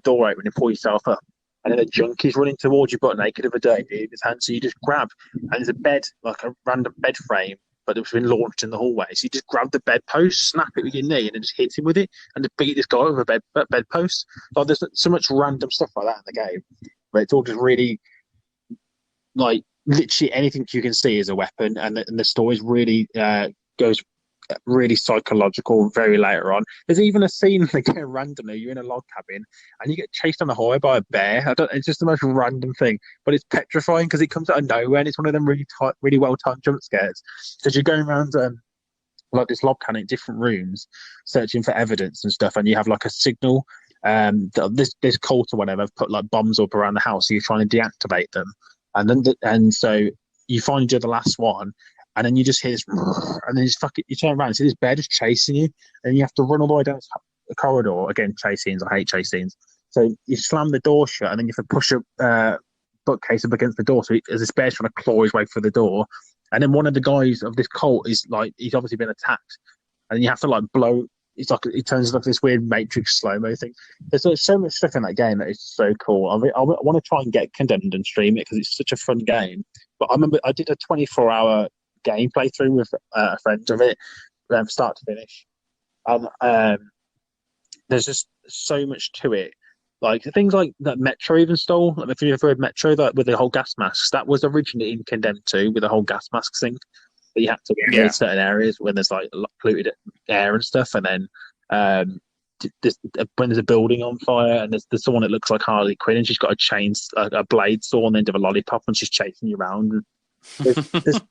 door open and pull yourself up, and then a junkie's running towards you, butt naked of a day in his hand. So you just grab, and there's a bed, like a random bed frame, but it's been launched in the hallway. So you just grab the bedpost, snap it with your knee, and then just hit him with it, and just beat this guy with a bedpost. Like there's so much random stuff like that in the game, but it's all just really like literally anything you can see is a weapon, and the story really goes really psychological very later on. There's even a scene like randomly you're in a log cabin and you get chased on the highway by a bear. It's just the most random thing, but it's petrifying because it comes out of nowhere, and it's one of them really well timed jump scares. So you're going around like this log cabin in different rooms searching for evidence and stuff, and you have like a signal this cult or whatever have put like bombs up around the house, so you're trying to deactivate them, and so you find you're the last one. and then you just hear this, and then you turn around and see this bear just chasing you, and you have to run all the way down the corridor. Again, chase scenes. I hate chase scenes. So you slam the door shut, and then you have to push a bookcase up against the door. So as this bear's trying to claw his way through the door, and then one of the guys of this cult is like, he's obviously been attacked, and you have to like blow. It's like it turns into this weird Matrix slow mo thing. There's like, so much stuff in that game that is so cool. I want to try and get Condemned and stream it because it's such a fun game. But I remember I did a 24-hour game playthrough with a friend of it, from start to finish, and there's just so much to it. Like things like that Metro even stole. Like if you ever heard Metro, that with the whole gas masks, that was originally in Condemned 2 with the whole gas masks thing. But you have to get in certain areas when there's like polluted air and stuff, and then when there's a building on fire and there's someone that looks like Harley Quinn and she's got a blade saw on the end of a lollipop and she's chasing you around. And there's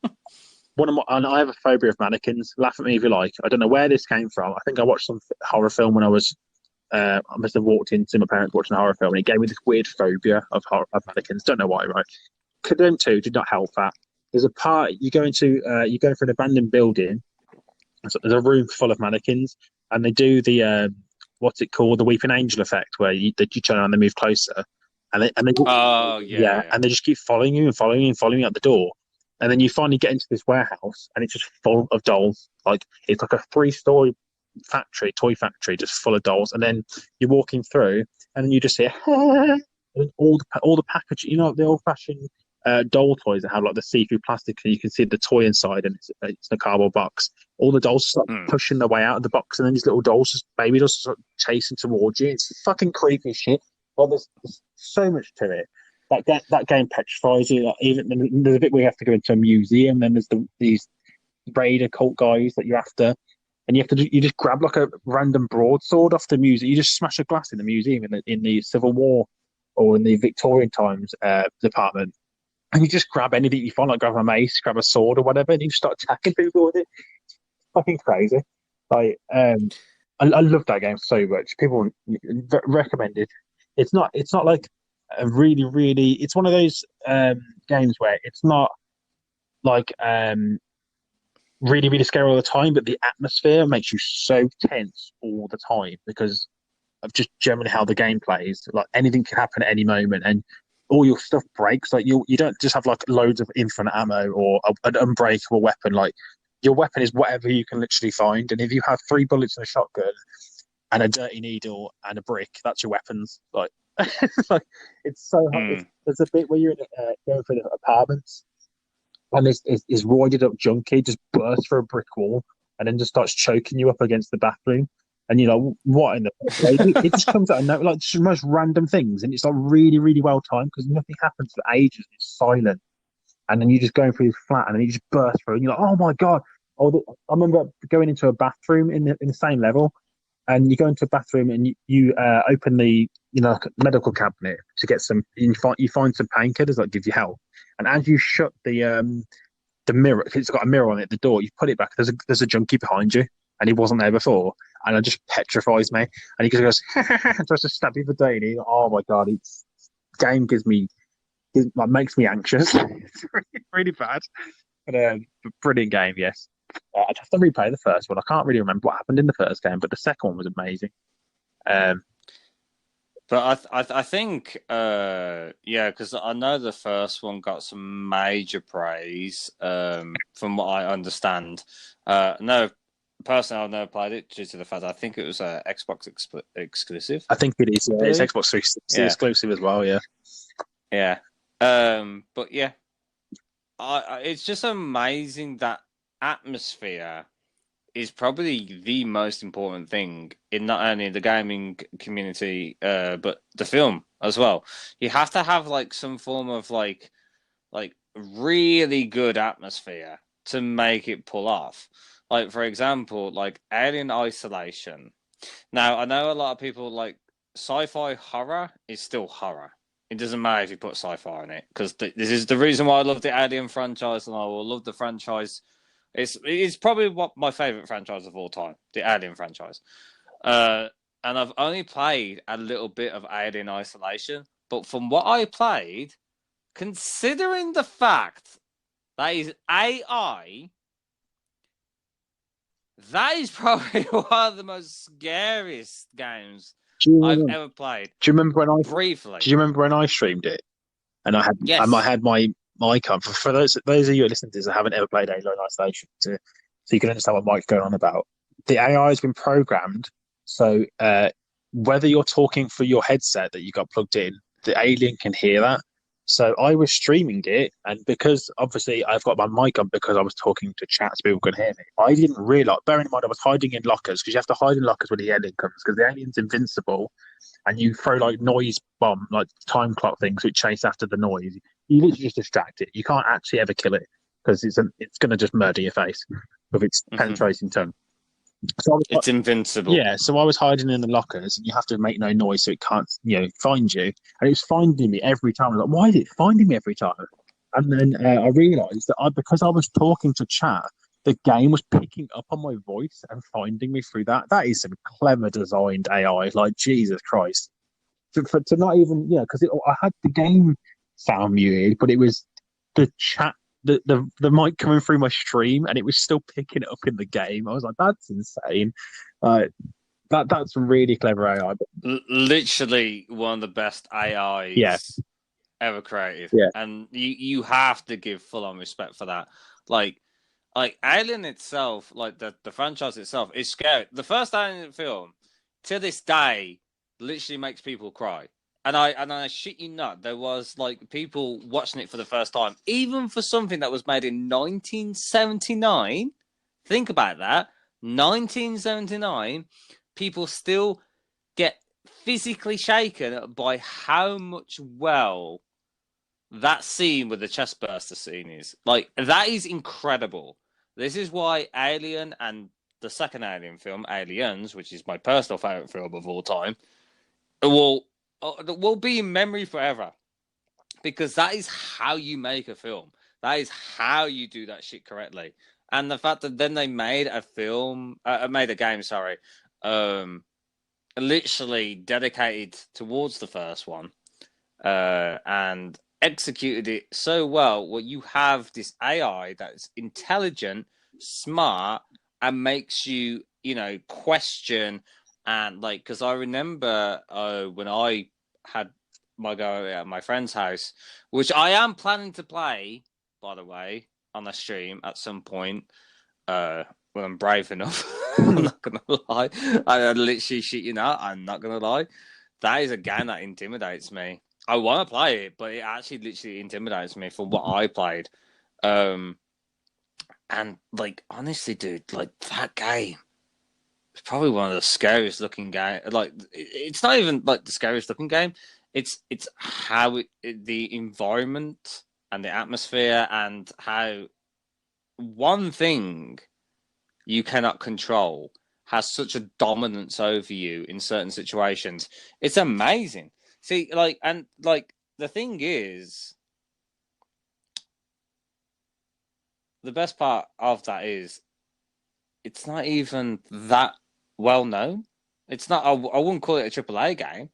and I have a phobia of mannequins. Laugh at me if you like. I don't know where this came from. I think I watched some horror film when I was. I must have walked into my parents watching a horror film and it gave me this weird phobia of mannequins. Don't know why, right? Condemned 2 did not help that. There's a part you go for an abandoned building. There's a room full of mannequins, and they do the what's it called, the Weeping Angel effect, where you turn around and they move closer, and they and they just keep following you and following you and following you out the door, and then you finally get into this warehouse, and it's just full of dolls. Like it's like a 3-story toy factory, just full of dolls, and then you're walking through, and then you just hear and all the package, the old fashioned doll toys that have like the see-through plastic, and you can see the toy inside, and it's in a cardboard box. All the dolls start pushing their way out of the box, and then these little baby dolls, start chasing towards you. It's fucking creepy shit. Well, there's so much to it. That game petrifies you. Like, even there's a bit where you have to go into a museum. Then there's these raider cult guys that you're after, and you just grab like a random broadsword off the museum. You just smash a glass in the museum in the Civil War or in the Victorian times department. And you just grab anything you find, like grab a mace, grab a sword or whatever, and you start attacking people with it. It's fucking crazy. Like, I love that game so much. People recommend it. It's not like a really, really. It's one of those games where it's not like really, really scary all the time, but the atmosphere makes you so tense all the time because of just generally how the game plays. Like anything can happen at any moment, and all your stuff breaks. Like you don't just have like loads of infinite ammo or an unbreakable weapon. Like your weapon is whatever you can literally find. And if you have 3 bullets and a shotgun and a dirty needle and a brick, that's your weapons. Like, it's so hard. There's a bit where you're going for the apartments, and this roided up junkie just bursts through a brick wall and then just starts choking you up against the bathroom. And you're like, what in the it just comes out of nowhere, like just the most random things, and it's like really, really well timed because nothing happens for ages. It's silent, and then you're just going through this flat, and then you just burst through, and you're like, oh my god! I remember going into a bathroom in the same level, and you go into a bathroom and you open the like medical cabinet to get some. You find some painkillers that give you help, and as you shut the mirror, it's got a mirror on it, the door, you put it back. There's a junkie behind you, and he wasn't there before. And it just petrifies me. And he goes, tries to stab you for daily. Oh my god, game makes me anxious. It's really, really bad. But brilliant game, yes. I'd have to replay the first one. I can't really remember what happened in the first game, but the second one was amazing. But I think, because I know the first one got some major praise, from what I understand. No, personally, I've never played it due to the fact that I think it was Xbox exclusive. I think it is. Yeah. It's Xbox 360 exclusive as well. Yeah. Yeah. But yeah, it's just amazing that atmosphere is probably the most important thing in not only the gaming community, but the film as well. You have to have like some form of like really good atmosphere to make it pull off. Like, for example, like Alien Isolation. Now, I know a lot of people like sci-fi horror is still horror. It doesn't matter if you put sci-fi in it, because this is the reason why I love the Alien franchise, and I will love the franchise. It's probably my favorite franchise of all time, the Alien franchise. And I've only played a little bit of Alien Isolation, but from what I played, considering the fact That is AI. That is probably one of the most scariest games I've ever played. Do you remember when I Briefly. Do you remember when I streamed it? And Yes. I had my mic on. For those of you who listen to this that haven't ever played Alien Isolation, so you can understand what Mike's going on about. The AI has been programmed so whether you're talking through your headset that you got plugged in, the alien can hear that. So I was streaming it, and because obviously I've got my mic on because I was talking to chat so people could hear me. I didn't realize. Bearing in mind, I was hiding in lockers because you have to hide in lockers when the alien comes because the alien's invincible, and you throw like noise bomb, like time clock things which chase after the noise. You literally just distract it. You can't actually ever kill it because it's going to just murder your face with its penetrating tongue. So it's invincible. Yeah, so I was hiding in the lockers, and you have to make no noise so it can't, find you. And it was finding me every time. I was like, why is it finding me every time? And then I realised that because I was talking to chat, the game was picking up on my voice and finding me through that. That is some clever designed AI. Like, Jesus Christ. To not even, because I had the game sound muted, but it was the chat, the mic coming through my stream, and it was still picking it up in the game. I was like, that's insane. That's really clever AI. Literally one of the best AIs ever created. Yeah. And you have to give full on respect for that. Like Alien itself, like the franchise itself, is scary. The first Alien film, to this day, literally makes people cry. And I shit you not, there was like people watching it for the first time, even for something that was made in 1979. Think about that. 1979, people still get physically shaken by how much that scene with the chest burster scene is. Like, that is incredible. This is why Alien and the second Alien film, Aliens, which is my personal favorite film of all time, will be in memory forever, because that is how you make a film. That is how you do that shit correctly. And the fact that then they made a game, literally dedicated towards the first one, and executed it so well. Well, you have this AI that's intelligent, smart, and makes you, question. And like, because I remember when I had my go at my friend's house, which I am planning to play, by the way, on a stream at some point, when I'm brave enough. I'm not gonna lie. I literally shit you not. I'm not gonna lie. That is a game that intimidates me. I want to play it, but it actually literally intimidates me for what I played. And like, honestly, dude, like that game. It's probably one of the scariest looking game. Like, it's not even like the scariest looking game. It's how the environment and the atmosphere, and how one thing you cannot control has such a dominance over you in certain situations. It's amazing. See, the thing is, the best part of that is it's not even that well known. It's not. I wouldn't call it a AAA game.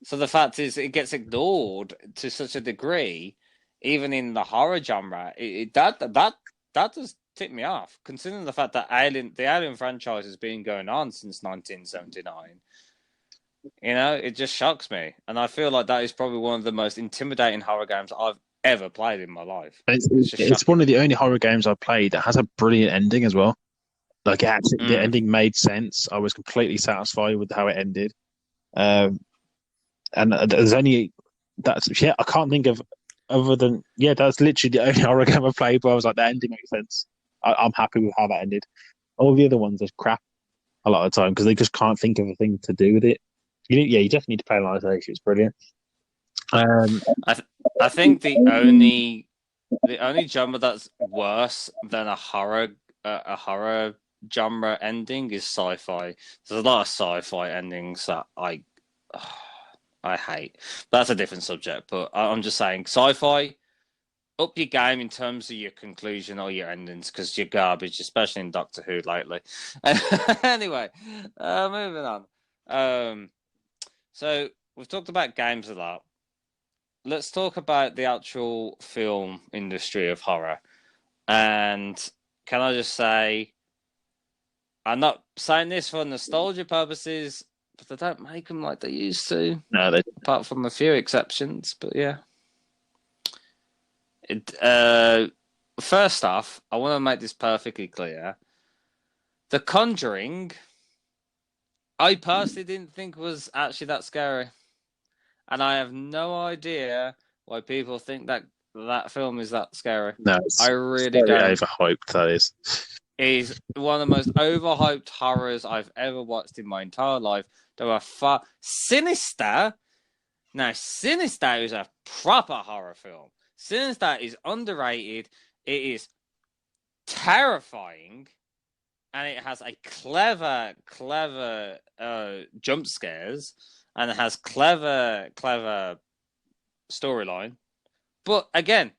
So the fact is, it gets ignored to such a degree, even in the horror genre. That does tip me off, considering the fact that the Alien franchise has been going on since 1979. It just shocks me, and I feel like that is probably one of the most intimidating horror games I've ever played in my life. It's one of the only horror games I've played that has a brilliant ending as well. Like, the ending made sense. I was completely satisfied with how it ended. And there's only I can't think of other than that's literally the only horror game I've played where I was like, the ending makes sense. I'm happy with how that ended. All the other ones are crap a lot of the time because they just can't think of a thing to do with it. You definitely need to play Isolation. It's brilliant. I think the only genre that's worse than a horror genre ending is sci-fi. There's a lot of sci-fi endings that I hate. But that's a different subject. But I'm just saying, sci-fi, up your game in terms of your conclusion or your endings, because you're garbage, especially in Doctor Who lately. Anyway, moving on. So we've talked about games a lot. let's talk about the actual film industry of horror. And can I just say, I'm not saying this for nostalgia purposes, but they don't make them like they used to, No, they apart from a few exceptions. But yeah. First off, I want to make this perfectly clear. The Conjuring, I personally didn't think was actually that scary. And I have no idea why people think that film is that scary. no, I it's really very don't. overhyped. That is. It is one of the most overhyped horrors I've ever watched in my entire life. There are Sinister. Now, Sinister is a proper horror film. Sinister is underrated. It is terrifying, and it has a clever jump scares, and it has clever storyline. But again,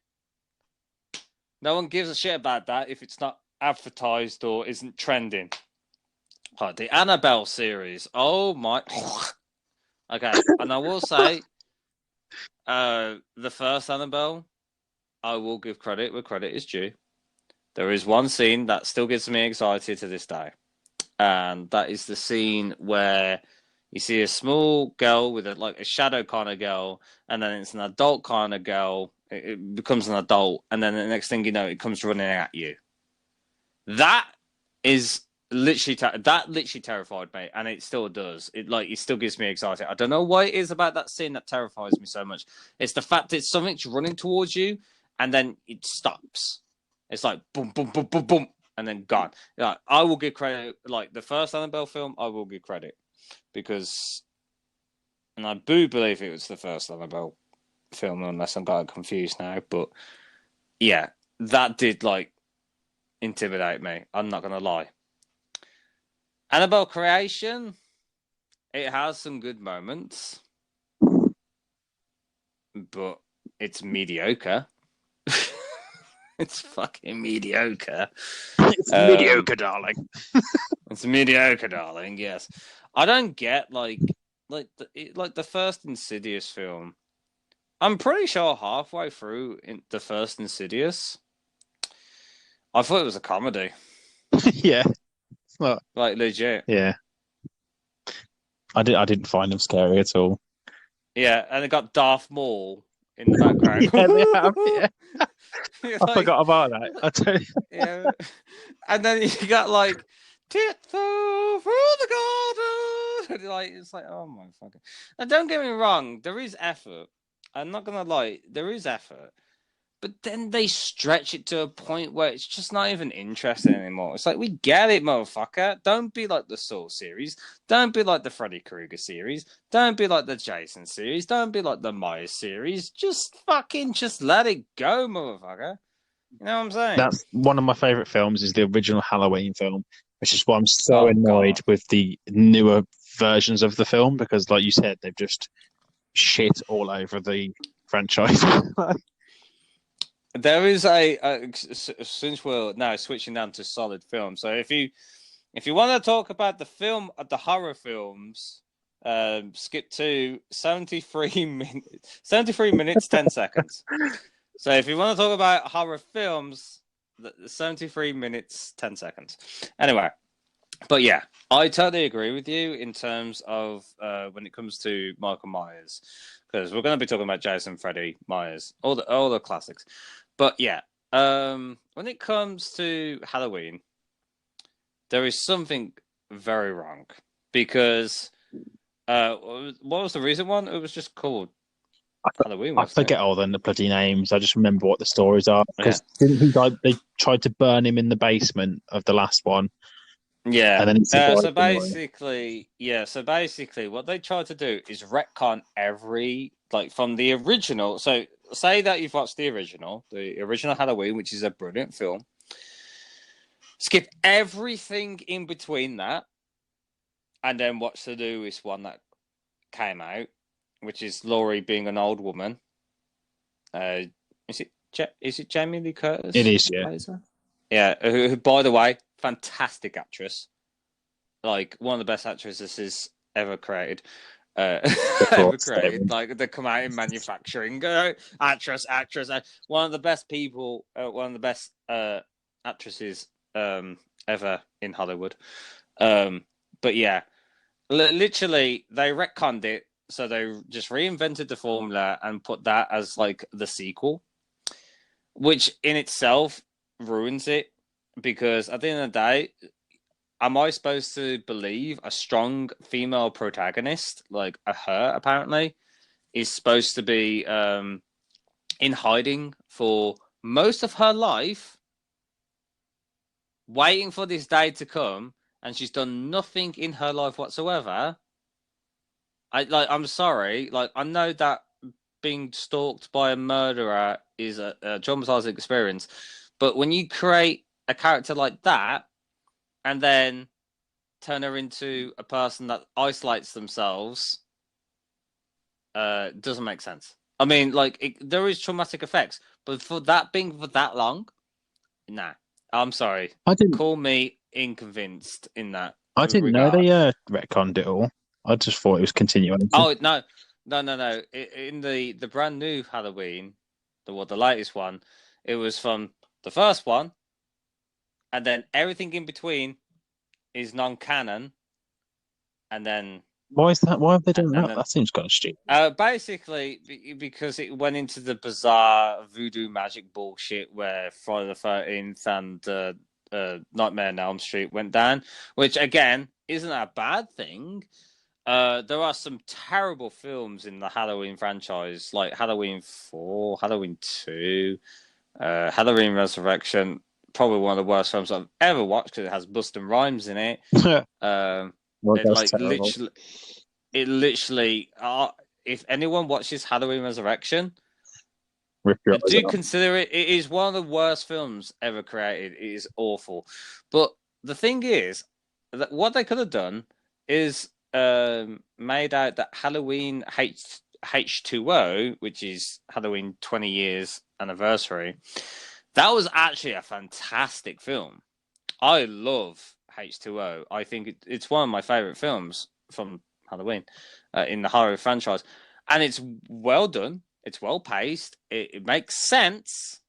no one gives a shit about that if it's not advertised or isn't trending. The Annabelle series. Oh my. Okay, and I will say, the first Annabelle, I will give credit where credit is due. There is one scene that still gets me excited to this day, and that is the scene where you see a small girl with a shadow kind of girl, and then it's an adult kind of girl. It becomes an adult, and then the next thing you know, it comes running at you. That is literally terrified me, and it still does. It still gives me excited. I don't know what it is about that scene that terrifies me so much. It's the fact that something's running towards you, and then it stops. It's like boom, boom, boom, boom, boom, and then gone. Like, I will give credit. Like the first Annabelle film, I will give credit because, and I do believe it was the first Annabelle film, unless I'm getting confused now. But yeah, that did intimidate me. I'm not gonna lie. Annabelle Creation, it has some good moments, but it's mediocre. It's fucking mediocre. It's mediocre, darling. It's mediocre, darling. Yes, I don't get the first Insidious film. I'm pretty sure halfway through in the first Insidious, I thought it was a comedy. Yeah, it's not Legit. Yeah, I didn't find them scary at all. Yeah, and it got Darth Maul in the background. Yeah, they have. Yeah. I forgot about that. I tell you. Yeah, and then you got tiptoe through the garden. It's like, oh my fucking. Now, don't get me wrong, there is effort. I'm not gonna lie, there is effort. But then they stretch it to a point where it's just not even interesting anymore. It's like, we get it, motherfucker. Don't be like the Saw series. Don't be like the Freddy Krueger series. Don't be like the Jason series. Don't be like the Myers series. Just let it go, motherfucker. You know what I'm saying? That's one of my favorite films is the original Halloween film, which is why I'm so annoyed with the newer versions of the film because, like you said, they've just shit all over the franchise. There is since we're now switching down to solid film. So if you want to talk about the horror films, skip to 73 minutes 10 seconds. So if you want to talk about horror films, 73 minutes 10 seconds. Anyway, but yeah, I totally agree with you in terms of when it comes to Michael Myers, because we're going to be talking about Jason, Freddy, Myers, all the classics. But yeah, when it comes to Halloween, there is something very wrong because what was the reason one? It was just called Halloween. I forget all the bloody names. I just remember what the stories are because they tried to burn him in the basement of the last one. Yeah. And then So basically, what they tried to do is retcon from the original. So say that you've watched the original Halloween, which is a brilliant film. Skip everything in between that, and then watch the newest one that came out, which is Laurie being an old woman. Is it Jamie Lee Curtis? It is, yeah. Yeah, who, by the way, fantastic actress. One of the best actresses ever created. ever created. Like they come out in manufacturing. Actress, one of the best people, one of the best actresses ever in Hollywood. But yeah, literally they retconned it, so they just reinvented the formula and put that as like the sequel, which in itself ruins it because at the end of the day, am I supposed to believe a strong female protagonist, like a her apparently, is supposed to be in hiding for most of her life, waiting for this day to come, and she's done nothing in her life whatsoever? I'm sorry, like I know that being stalked by a murderer is a traumatizing experience, but when you create a character like that and then turn her into a person that isolates themselves, doesn't make sense. I mean, like there is traumatic effects, but for that being for that long, nah. I'm sorry. Call me inconvinced in that. I didn't know they retconned it all. I just thought it was continuing. Oh no. In the brand new Halloween, the latest one, it was from the first one, and then everything in between is non-canon, and then why is that? Why have they done that? That seems kind of stupid. Basically, because it went into the bizarre voodoo magic bullshit where Friday the 13th and Nightmare on Elm Street went down, which again isn't a bad thing. There are some terrible films in the Halloween franchise, like Halloween 4, Halloween 2, Halloween Resurrection. Probably one of the worst films I've ever watched because it has Busta Rhymes in it. It literally, if anyone watches Halloween Resurrection, do consider it. It is one of the worst films ever created. It is awful. But the thing is, that what they could have done is made out that Halloween H2O, which is Halloween 20 years anniversary, that was actually a fantastic film. I love H2O. I think it's one of my favorite films from Halloween in the horror franchise, and it's well done. It's well paced. It makes sense,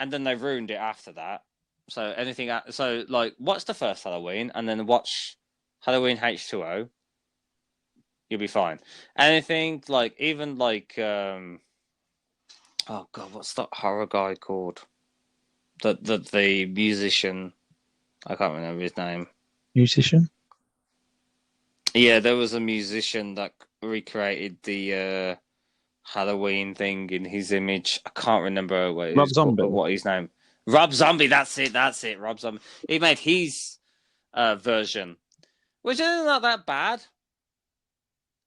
and then they ruined it after that. So watch the first Halloween and then watch Halloween H2O. You'll be fine. Anything oh god, what's that horror guy called? The musician. I can't remember his name. Musician? Yeah, there was a musician that recreated the Halloween thing in his image. I can't remember what his name. Rob Zombie, that's it. Rob Zombie. He made his version, which is not that bad.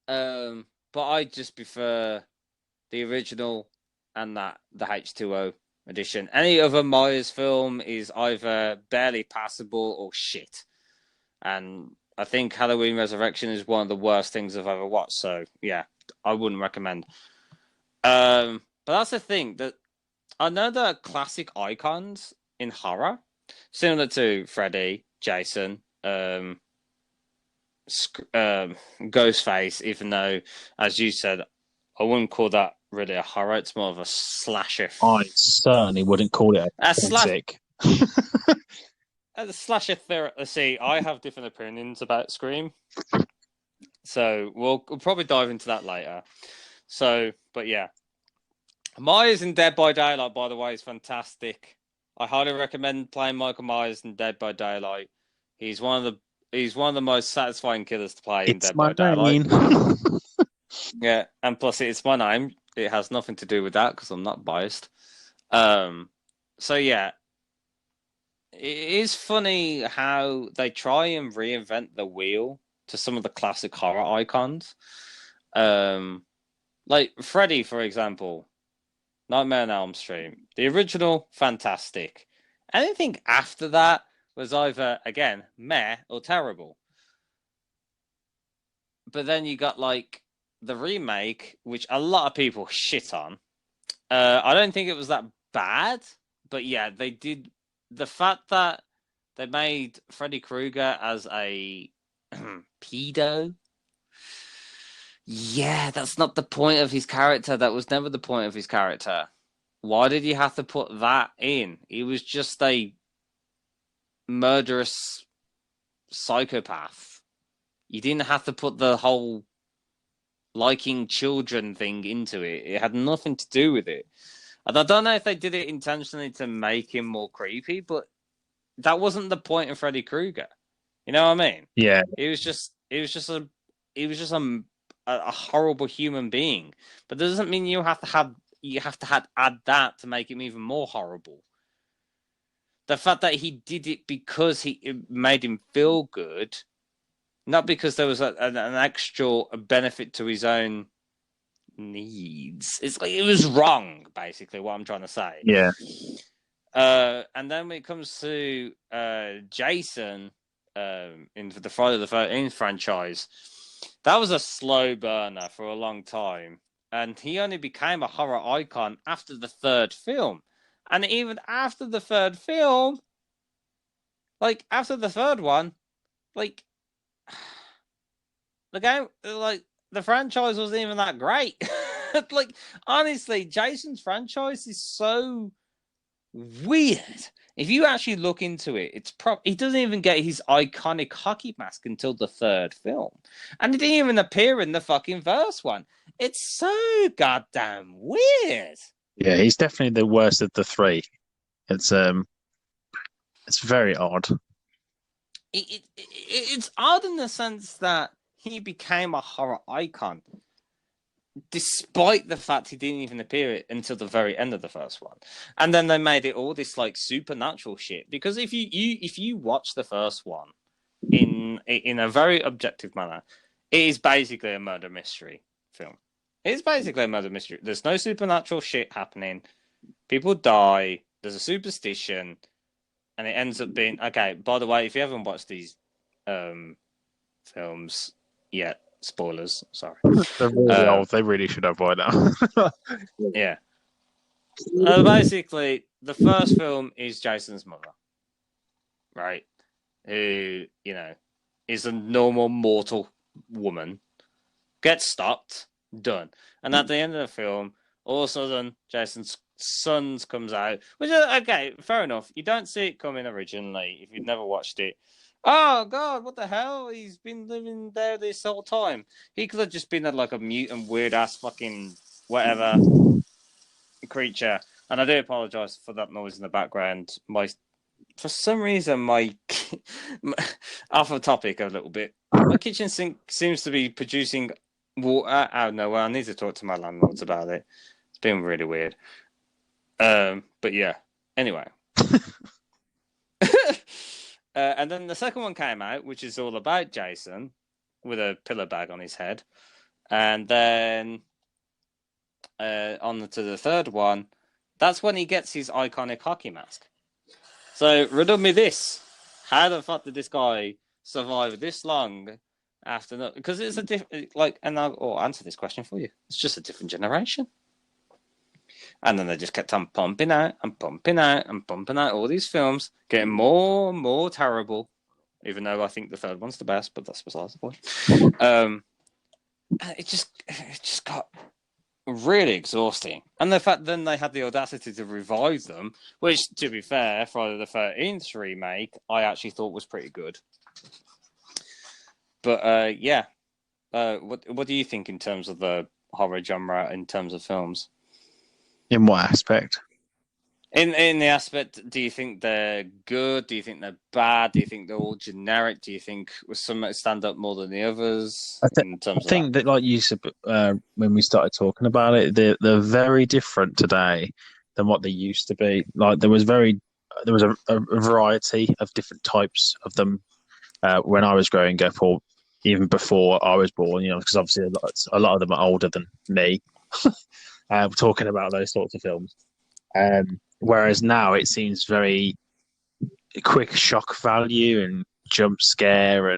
But I just prefer the original and the H2O edition. Any other Myers film is either barely passable or shit. And I think Halloween Resurrection is one of the worst things I've ever watched. So yeah, I wouldn't recommend. But that's the thing, that I know there are classic icons in horror, similar to Freddy, Jason, Ghostface, even though, as you said, I wouldn't call that really a horror. It's more of a slasher. I certainly wouldn't call it a classic. As a slasher see, I have different opinions about Scream, so we'll probably dive into that later. So, but yeah, Myers in Dead by Daylight, by the way, is fantastic. I highly recommend playing Michael Myers in Dead by Daylight. He's one of the most satisfying killers to play in Dead by Daylight. Yeah, and plus it's my name. It has nothing to do with that because I'm not biased. So yeah, it is funny how they try and reinvent the wheel to some of the classic horror icons. Like Freddy, for example, Nightmare on Elm Street. The original, fantastic. Anything after that was either, again, meh or terrible. But then you got like the remake, which a lot of people shit on. I don't think it was that bad, but yeah, they did. The fact that they made Freddy Krueger as a pedo Yeah, that's not the point of his character. That was never the point of his character. Why did you have to put that in? He was just a murderous psychopath. You didn't have to put the whole liking children thing into it. It had nothing to do with it. And I don't know if they did it intentionally to make him more creepy, but that wasn't the point of Freddy Krueger. You know what I mean? Yeah, He was just a horrible human being. But that doesn't mean you have to add that to make him even more horrible. The fact that he did it because it made him feel good, not because there was an extra benefit to his own needs. It's like it was wrong, basically, what I'm trying to say. yeah. And then when it comes to Jason in the Friday the 13th franchise, that was a slow burner for a long time. And he only became a horror icon after the third film. And even after the third film, like after the third one, like the game, like the franchise wasn't even that great. Like honestly, Jason's franchise is so weird. If you actually look into it, he doesn't even get his iconic hockey mask until the third film, and it didn't even appear in the fucking first one. It's so goddamn weird. Yeah, he's definitely the worst of the three. It's very odd. It's odd in the sense that he became a horror icon, despite the fact he didn't even appear until the very end of the first one, and then they made it all this like supernatural shit. Because if you watch the first one in a very objective manner, it is basically a murder mystery film. It's basically a murder mystery. There's no supernatural shit happening. People die. There's a superstition, and it ends up being okay. By the way, if you haven't watched these films yet, spoilers. Sorry, They're really old. They really should have by now. Yeah. Basically, the first film is Jason's mother, right? Who, is a normal mortal woman, gets stopped, done. And at the end of the film, all of a sudden, Jason's son comes out, which is, okay, fair enough. You don't see it coming originally if you've never watched it. Oh, God, what the hell? He's been living there this whole time. He could have just been like a mutant, weird-ass fucking whatever creature. And I do apologise for that noise in the background. For some reason, my off the topic a little bit. My kitchen sink seems to be producing water out of nowhere. I need to talk to my landlords about it. It's been really weird. But yeah. Anyway. And then the second one came out, which is all about Jason with a pillow bag on his head. And then on to the third one, that's when he gets his iconic hockey mask. So, riddle me this. How the fuck did this guy survive this long after... Because it's a different... and I'll answer this question for you. It's just a different generation. And then they just kept on pumping out and pumping out and pumping out all these films, getting more and more terrible, even though I think the third one's the best, but that's besides the point. It just got really exhausting. And the fact then they had the audacity to revive them, which, to be fair, Friday the 13th remake, I actually thought was pretty good. But, yeah. What do you think in terms of the horror genre, in terms of films? In what aspect? In the aspect, do you think they're good? Do you think they're bad? Do you think they're all generic? Do you think some stand up more than the others? I think that, like you said, when we started talking about it, they're very different today than what they used to be. Like there was a variety of different types of them when I was growing up, or even before I was born. Because obviously a lot of them are older than me. We're talking about those sorts of films. Whereas now it seems very quick shock value and jump scare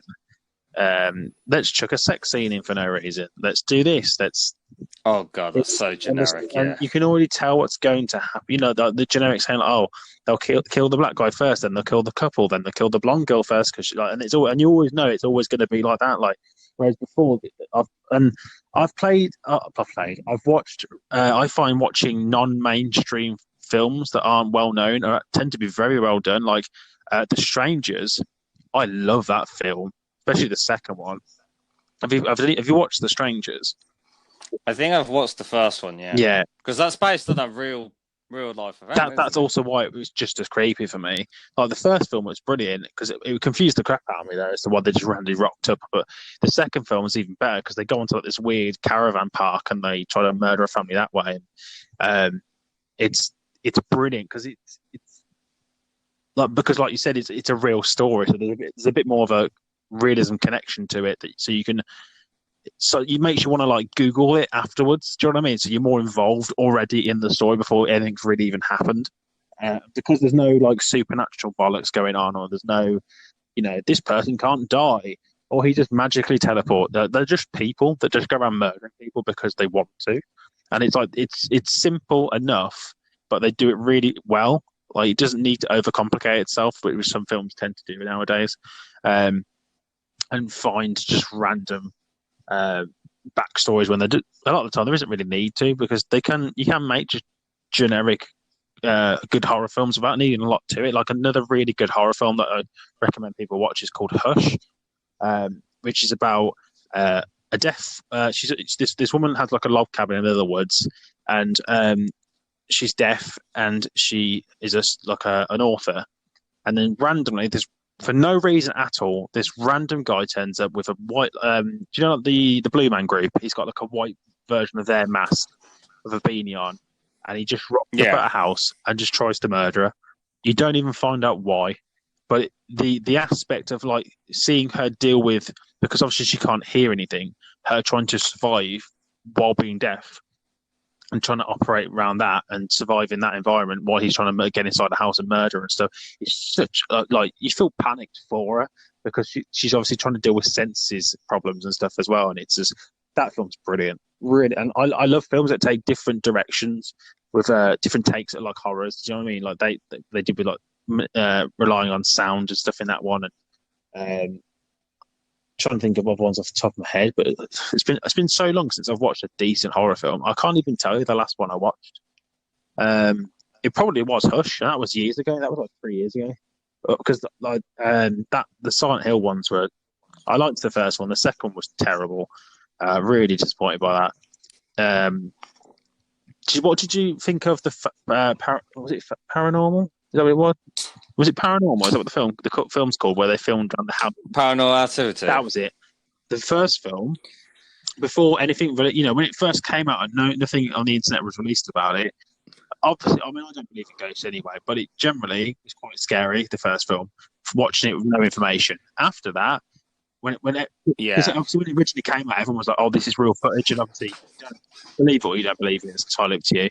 and let's chuck a sex scene in for no reason. Let's do this. Oh God, that's so generic. And you can already tell what's going to happen. The generic saying, like, they'll kill the black guy first, then they'll kill the couple, then they'll kill the blonde girl first, and you always know it's always going to be like that. Like Whereas before, I've played, I've watched. I find watching non-mainstream films that aren't well known tend to be very well done. Like The Strangers, I love that film, especially the second one. Have you watched The Strangers? I think I've watched the first one, yeah. Yeah, Because that's based on a real life event, that's isn't it? also why it was just as creepy for me. Like the first film was brilliant because it confused the crap out of me there as to why they just randomly rocked up. But the second film was even better because they go onto like this weird caravan park and they try to murder a family that way. And, it's brilliant because it's like because like you said, it's a real story, so there's a bit more of a realism connection to it. So you can so it makes you want to like Google it afterwards. Do you know what I mean? So you're more involved already in the story before anything's really even happened. Because there's no like supernatural bollocks going on, or there's no, this person can't die, or he just magically teleport. They're just people that just go around murdering people because they want to, and it's like it's simple enough, but they do it really well. Like it doesn't need to overcomplicate itself, which some films tend to do nowadays, and find just random backstories when they do. A lot of the time there isn't really need to because you can make just generic good horror films without needing a lot to it. Like another really good horror film that I recommend people watch is called Hush, which is about a deaf. This woman has like a log cabin in the woods, and she's deaf, and she is an author. And then randomly, for no reason at all, this random guy turns up with a white. Do you know the Blue Man Group? He's got like a white version of their mask with a beanie on, and he just rocks up at a house and just tries to murder her. You don't even find out why, but the aspect of like seeing her deal with, because obviously she can't hear anything, her trying to survive while being deaf and trying to operate around that and survive in that environment while he's trying to get inside the house and murder and stuff. It's such like you feel panicked for her because she's obviously trying to deal with senses problems and stuff as well. And it's just that film's brilliant, really. And I love films that take different directions with different takes at like horrors. Do you know what I mean? Like they did with like relying on sound and stuff in that one. And trying to think of other ones off the top of my head, but it's been so long since I've watched a decent horror film. I can't even tell you the last one I watched. It probably was Hush, and that was years ago. That was like 3 years ago. Because like the Silent Hill ones were, I liked the first one. The second one was terrible. Really disappointed by that. What did you think of the was it Paranormal? Is that what it was? Was it Paranormal? Is that what the film's called, where they filmed around the house? Paranormal Activity. That was it. The first film, before anything, when it first came out, and nothing on the internet was released about it. Obviously, I mean, I don't believe in ghosts anyway, but it generally was quite scary. The first film, watching it with no information. After that, because obviously when it originally came out, everyone was like, "Oh, this is real footage," and obviously, you don't believe it or you don't believe it. It's entirely up to you.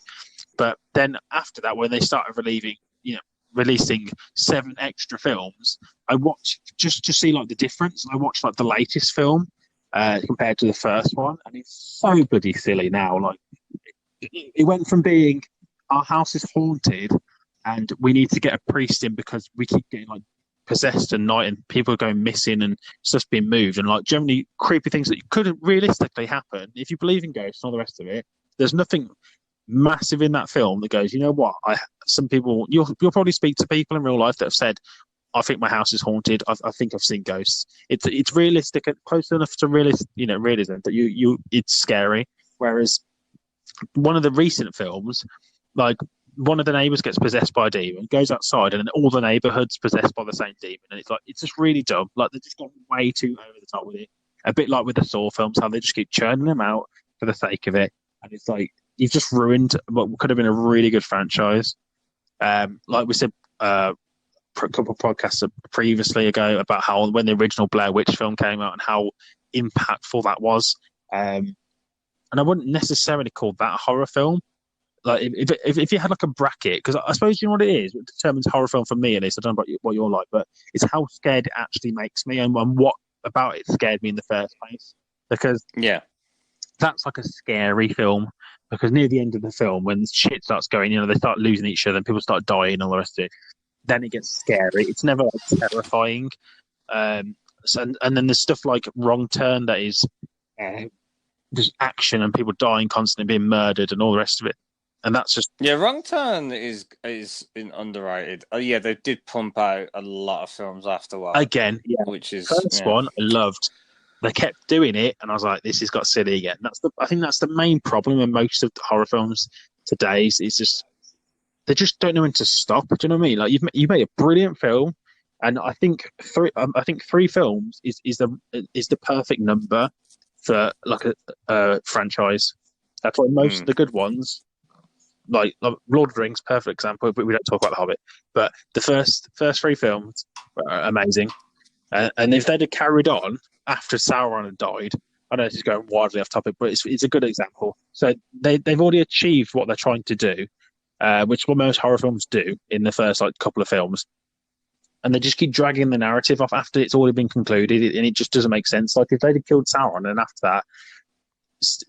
But then after that, when they started releasing 7 extra films, I watched just to see like the difference. I watched like the latest film compared to the first one, and it's so bloody silly now. Like it went from being our house is haunted and we need to get a priest in because we keep getting like possessed at night and people are going missing and stuff's being moved and like generally creepy things that couldn't realistically happen if you believe in ghosts and all the rest of it. There's nothing massive in that film that goes, you know what? Some people you'll probably speak to people in real life that have said, "I think my house is haunted. I think I've seen ghosts." It's realistic and close enough to realism that it's scary. Whereas one of the recent films, like one of the neighbours gets possessed by a demon, goes outside, and then all the neighbourhood's possessed by the same demon, and it's just really dumb. Like they've just gone way too over the top with it. A bit like with the Saw films, how they just keep churning them out for the sake of it, and it's like you've just ruined what could have been a really good franchise. Like we said a couple of podcasts previously ago about how when the original Blair Witch film came out and how impactful that was. And I wouldn't necessarily call that a horror film. Like if you had like a bracket, because I suppose you know what it is. What determines horror film for me, at least. I don't know about what you're like, but it's how scared it actually makes me, and what about it scared me in the first place. Because that's like a scary film. Because near the end of the film, when shit starts going, they start losing each other, and people start dying, and all the rest of it. Then it gets scary. It's never like terrifying. So, and then there's stuff like Wrong Turn that is just action and people dying constantly, being murdered, and all the rest of it. And that's just Yeah, Wrong Turn is underrated. Oh yeah, they did pump out a lot of films afterward, again, yeah. which is First one I loved. They kept doing it, and I was like, "This has got silly again." I think that's the main problem with most of the horror films today. Is just they just don't know when to stop. Do you know what I mean? Like you made a brilliant film, and I think three films is the perfect number for like a franchise. That's why most of the good ones, like Lord of the Rings, perfect example. But we don't talk about The Hobbit. But the first three films are amazing, and if they'd have carried on after Sauron had died, I know this is going wildly off topic, but it's a good example. So they've already achieved what they're trying to do, which is what most horror films do in the first like couple of films, and they just keep dragging the narrative off after it's already been concluded, and it just doesn't make sense. Like if they'd have killed Sauron, and after that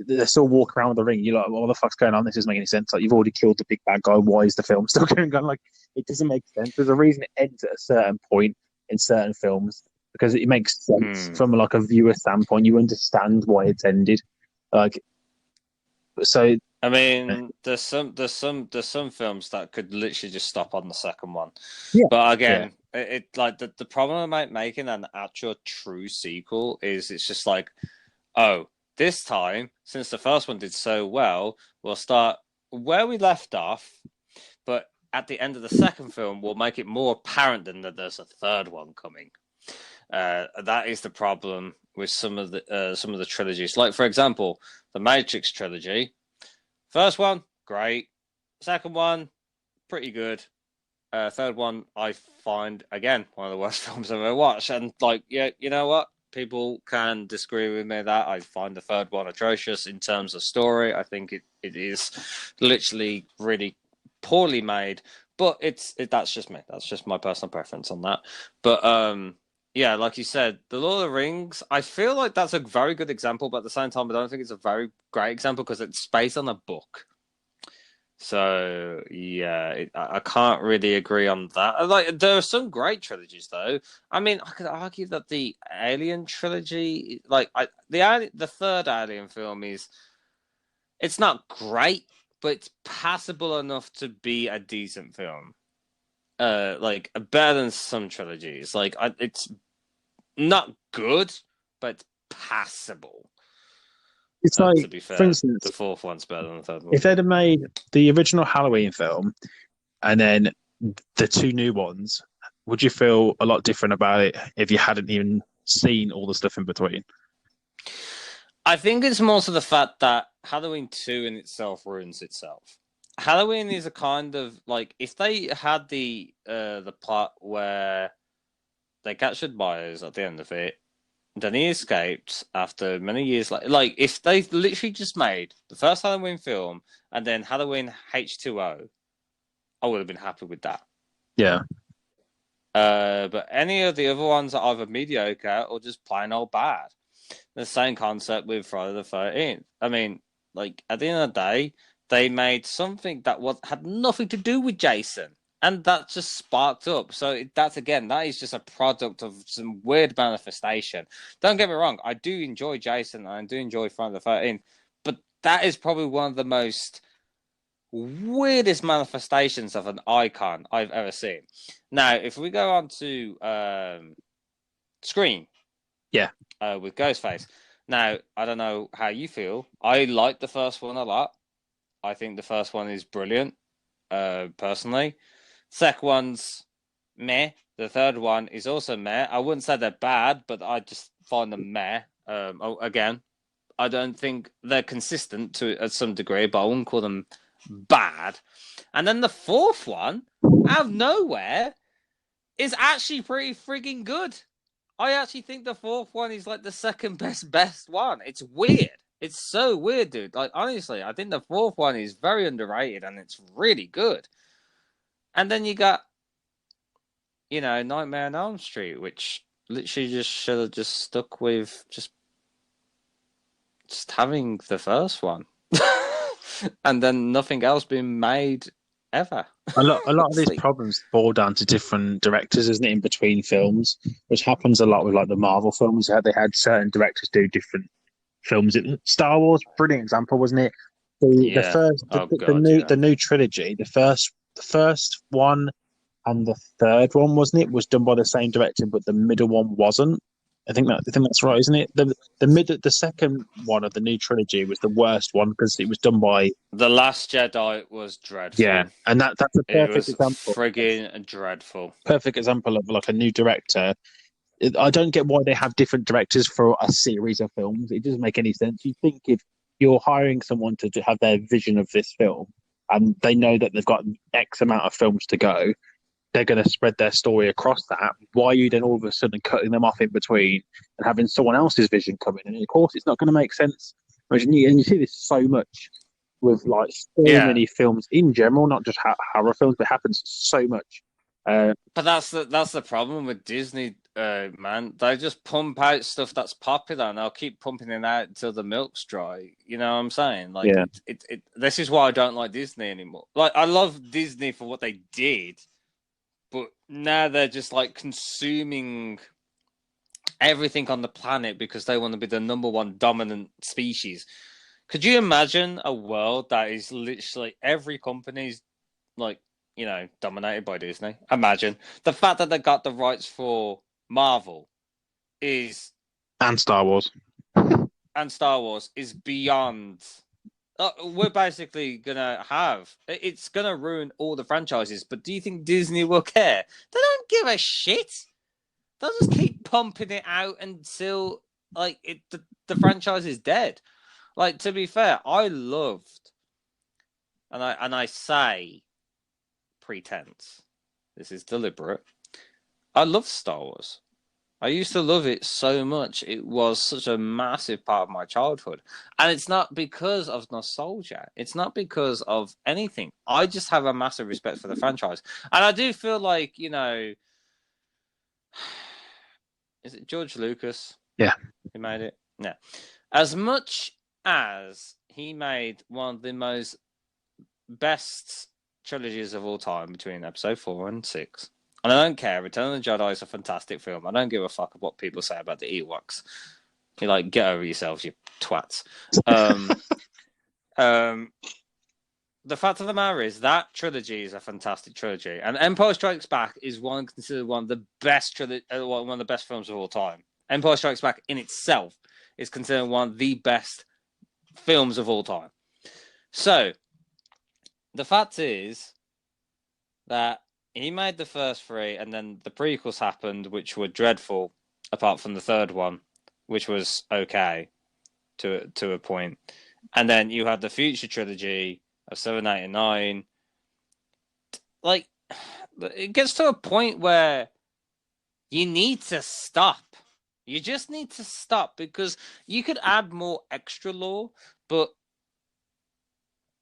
they still walk around with the ring, you're like, what the fuck's going on? This doesn't make any sense. Like you've already killed the big bad guy. Why is the film still going on? Like it doesn't make sense. There's a reason it ends at a certain point in certain films because it makes sense from like a viewer standpoint. You understand why it's ended. Like so. I mean, there's some films that could literally just stop on the second one. Yeah. But again, it like the problem about making an actual true sequel is it's just like, oh, this time, since the first one did so well, we'll start where we left off, but at the end of the second film, we'll make it more apparent than that there's a third one coming. That is the problem with some of the trilogies. Like, for example, the Matrix trilogy. First one, great. Second one, pretty good. Third one, I find, again, one of the worst films I've ever watched. And, like, yeah, you know what? People can disagree with me that I find the third one atrocious in terms of story. I think it is literally really poorly made, but that's just me. That's just my personal preference on that. But yeah, like you said, The Lord of the Rings, I feel like that's a very good example, but at the same time, I don't think it's a very great example because it's based on a book. So yeah, I can't really agree on that. Like there are some great trilogies though. I mean, I could argue that the Alien trilogy, like the third Alien film it's not great, but it's passable enough to be a decent film. Like better than some trilogies. Like it's not good, but it's passable. It's like, to be fair, for instance, the fourth one's better than the third one. If they'd have made the original Halloween film and then the two new ones, would you feel a lot different about it if you hadn't even seen all the stuff in between? I think it's more to the fact that Halloween 2 in itself ruins itself. Halloween is a kind of like if they had the plot where they captured Myers at the end of it, then he escaped after many years. Like if they literally just made the first Halloween film and then Halloween H2O, I would have been happy with that. Yeah. But any of the other ones are either mediocre or just plain old bad. The same concept with Friday the 13th. I mean, like at the end of the day, they made something that had nothing to do with Jason. And that just sparked up. So that is just a product of some weird manifestation. Don't get me wrong. I do enjoy Jason and I do enjoy Friday the 13th. But that is probably one of the most weirdest manifestations of an icon I've ever seen. Now, if we go on to Scream. Yeah. With Ghostface. Now, I don't know how you feel. I like the first one a lot. I think the first one is brilliant, personally. Second one's meh. The third one is also meh. I wouldn't say they're bad, but I just find them meh. Again, I don't think they're consistent to some degree, but I wouldn't call them bad. And then the fourth one, out of nowhere, is actually pretty freaking good. I actually think the fourth one is like the second best one. It's weird. It's so weird, dude. Like honestly, I think the fourth one is very underrated and it's really good. And then you got, Nightmare on Elm Street, which literally just should have just stuck with just having the first one, and then nothing else being made ever. A lot of It's these like, problems boil down to different directors, isn't it, in between films, which happens a lot with like the Marvel films. They had certain directors do different films. Star Wars, brilliant example, wasn't it? The yeah. first Oh God, yeah. the new trilogy, the first one and the third one, wasn't it, was done by the same director, but the middle one wasn't. I think that's right, isn't it? The second one of the new trilogy was the worst one because it was done by The Last Jedi was yeah, dreadful. and that's a It was of frigging dreadful. perfect example of like a new director. I don't get why they have different directors for a series of films. It doesn't make any sense. You think if you're hiring someone to have their vision of this film and they know that they've got X amount of films to go, they're going to spread their story across that. Why are you then all of a sudden cutting them off in between and having someone else's vision come in? And of course, it's not going to make sense. And you see this so much with like so Yeah, many films in general, not just horror films, but it happens so much. but that's the problem with Disney, man. They just pump out stuff that's popular, and they'll keep pumping it out until the milk's dry. You know what I'm saying? Like, Yeah, this is why I don't like Disney anymore. Like, I love Disney for what they did, but now they're just like consuming everything on the planet because they want to be the number one dominant species. Could you imagine a world that is literally every company's like, dominated by Disney? Imagine the fact that they got the rights for Marvel is and Star Wars. and Star Wars is beyond. We're basically gonna have it's gonna ruin all the franchises. But do you think Disney will care? They don't give a shit. They'll just keep pumping it out until like the franchise is dead. Like, to be fair, I loved, and I say pretense. This is deliberate. I love Star Wars. I used to love it so much. It was such a massive part of my childhood. And it's not because of nostalgia. It's not because of anything. I just have a massive respect for the franchise. And I do feel like, is it George Lucas Yeah, who made it? Yeah. As much as he made one of the most best trilogies of all time between episode 4 and 6. And I don't care. Return of the Jedi is a fantastic film. I don't give a fuck what people say about the Ewoks. You like, get over yourselves, you twats. Um, the fact of the matter is that trilogy is a fantastic trilogy, and Empire Strikes Back is considered one of the best one of the best films of all time. Empire Strikes Back in itself is considered one of the best films of all time. So the fact is that he made the first three, and then the prequels happened, which were dreadful, apart from the third one, which was okay to a point. And then you had the future trilogy of 7, 8, and 9. Like, it gets to a point where you need to stop. You just need to stop because you could add more extra lore, but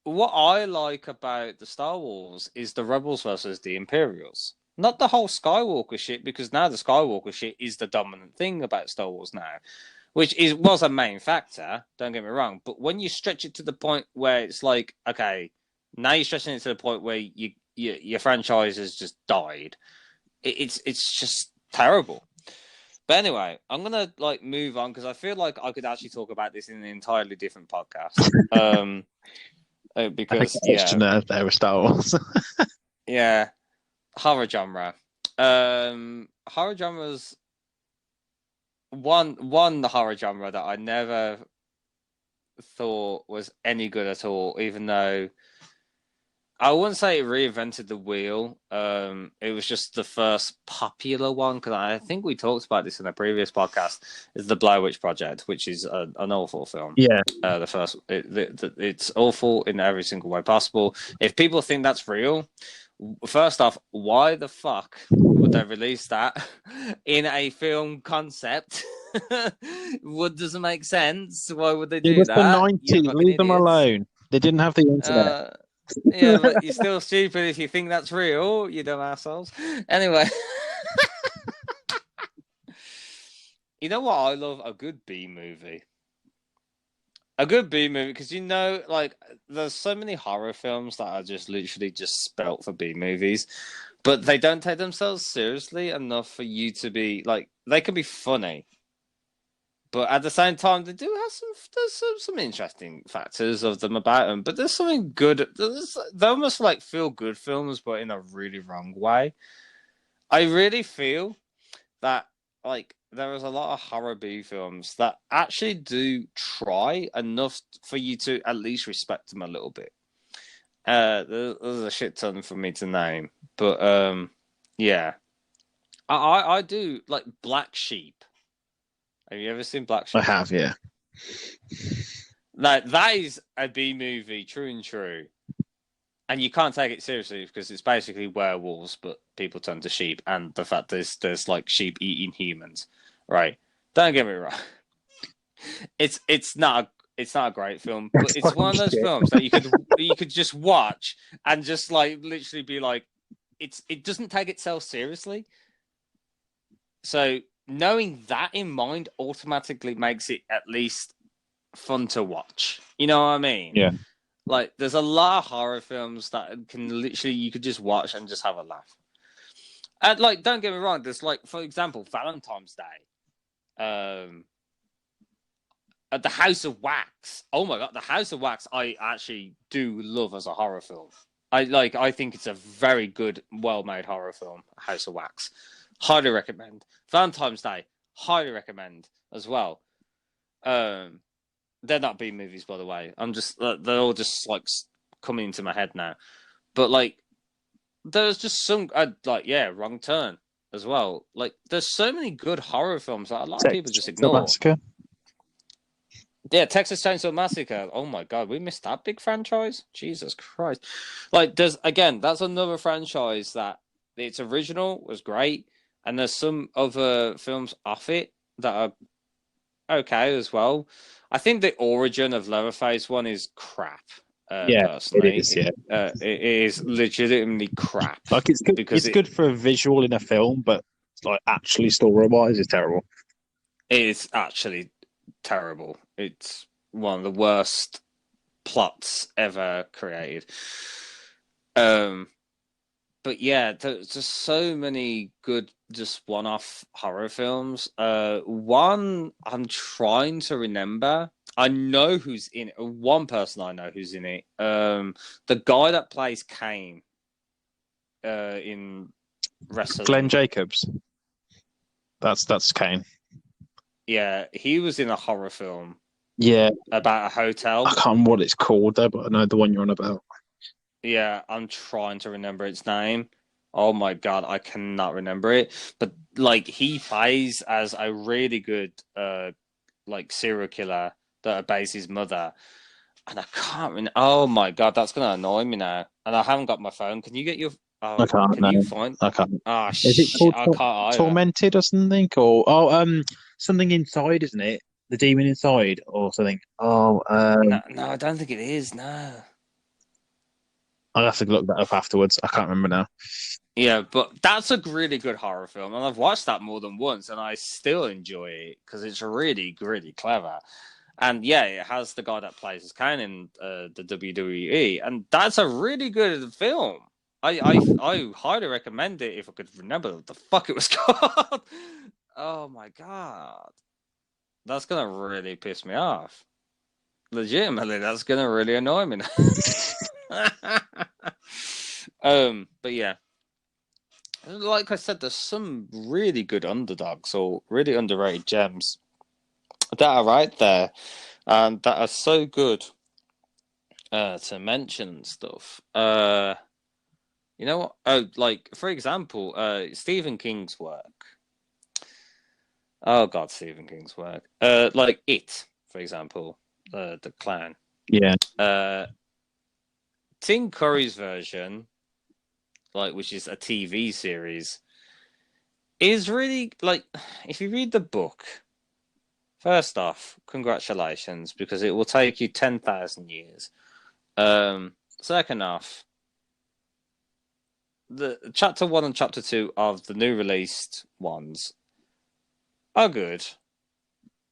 what I like about the Star Wars is the Rebels versus the Imperials. Not the whole Skywalker shit, because now the Skywalker shit is the dominant thing about Star Wars now, which was a main factor. Don't get me wrong, but when you stretch it to the point where it's like, okay, now you're stretching it to the point where your franchise has just died. It's just terrible. But anyway, I'm gonna like move on because I feel like I could actually talk about this in an entirely different podcast. I think Because I touched a nerve there with Star Wars. yeah, horror genre. Horror genres. One horror genre that I never thought was any good at all, even though I wouldn't say it reinvented the wheel. It was just the first popular one because I think we talked about this in a previous podcast. Is the Blair Witch Project, which is an awful film. Yeah, The first, it's awful in every single way possible. If people think that's real, first off, why the fuck would they release that in a film concept? What doesn't make sense? Why would they it do was the that? You 90s. fucking Leave them idiots. alone. They didn't have the internet. Yeah, but you're still stupid if you think that's real, you dumb assholes. Anyway, you know what I love? A good B movie. A good B movie, because like there's so many horror films that are just literally just spelt for B movies, but they don't take themselves seriously enough for you to be like they can be funny, but at the same time they do have some interesting factors of them about them. But there's something good. They're almost like feel good films, but in a really wrong way. I really feel that like there is a lot of horror B films that actually do try enough for you to at least respect them a little bit. There's a shit ton for me to name, but yeah, I do like Black Sheep. Have you ever seen Black I Sheep? have, yeah. That is a B movie, true and true. And you can't take it seriously because it's basically werewolves, but people turn to sheep, and the fact there's like sheep eating humans, right? Don't get me wrong. It's not a great film, but That's it's one fucking of those shit. films that you could just watch and just like literally be like, it doesn't take itself seriously. So knowing that in mind automatically makes it at least fun to watch. You know what I mean? Yeah. Like, there's a lot of horror films that can literally you could just watch and just have a laugh. And like, don't get me wrong. There's like, for example, Valentine's Day, at the House of Wax. Oh my god, the House of Wax! I actually do love as a horror film. I think it's a very good, well-made horror film. House of Wax, highly recommend. Valentine's Day, highly recommend as well. They're not B movies, by the way. They're all just like coming into my head now. But like, there's just some Wrong Turn as well. Like, there's so many good horror films that a lot of people just The ignore. Massacre. Yeah, Texas Chainsaw Massacre. Oh my god, we missed that big franchise. Jesus Christ! Like, that's another franchise that its original was great, and there's some other films off it that are okay as well. I think the origin of Leatherface one is crap. Yeah, it Personally, is. Yeah, it is legitimately crap like it's good. because It's good for a visual in a film, but like actually story-wise, it's terrible. it is actually terrible. It's one of the worst plots ever created. But yeah, there's just so many good, just one-off horror films. One I'm trying to remember. I know who's in it. One person I know who's in it. The guy that plays Kane, in Glenn wrestling. Jacobs. That's Kane. Yeah, he was in a horror film Yeah, about a I hotel. can't remember what it's called though, but I know the one you're on about. Yeah, I'm trying to remember its name. Oh my god, I cannot remember it. But like, he plays as a really good like serial killer that obeys his mother. And I can't remember. Oh my god, that's gonna annoy me now. And I haven't got my phone. Can you get your I can't. can No, you find I can't. Oh Is it shit, called I can't either. Tormented or something? Or something inside, isn't it? The demon inside or something. Oh, No, no, I don't think it is, no. I'll have to look that up afterwards. I can't remember now. Yeah, but that's a really good horror film, and I've watched that more than once, and I still enjoy it because it's really, really clever. And yeah, it has the guy that plays as Kane in the WWE, and that's a really good film. I highly recommend it if I could remember what the fuck it was called. Oh my god, that's gonna really piss me off. Legitimately, that's gonna really annoy me. But yeah, like I said, there's some really good underdogs or really underrated gems that are right there, and that are so good to mention and stuff. You know what? Oh, like for example, Stephen King's work. Oh God, Stephen King's work. Like It, for example, the clown. Yeah, Tim Curry's version, like which is a TV series, is really like if you read the book. First off, congratulations because it will take you 10,000 years. Second off, the chapter 1 and chapter 2 of the new released ones are good.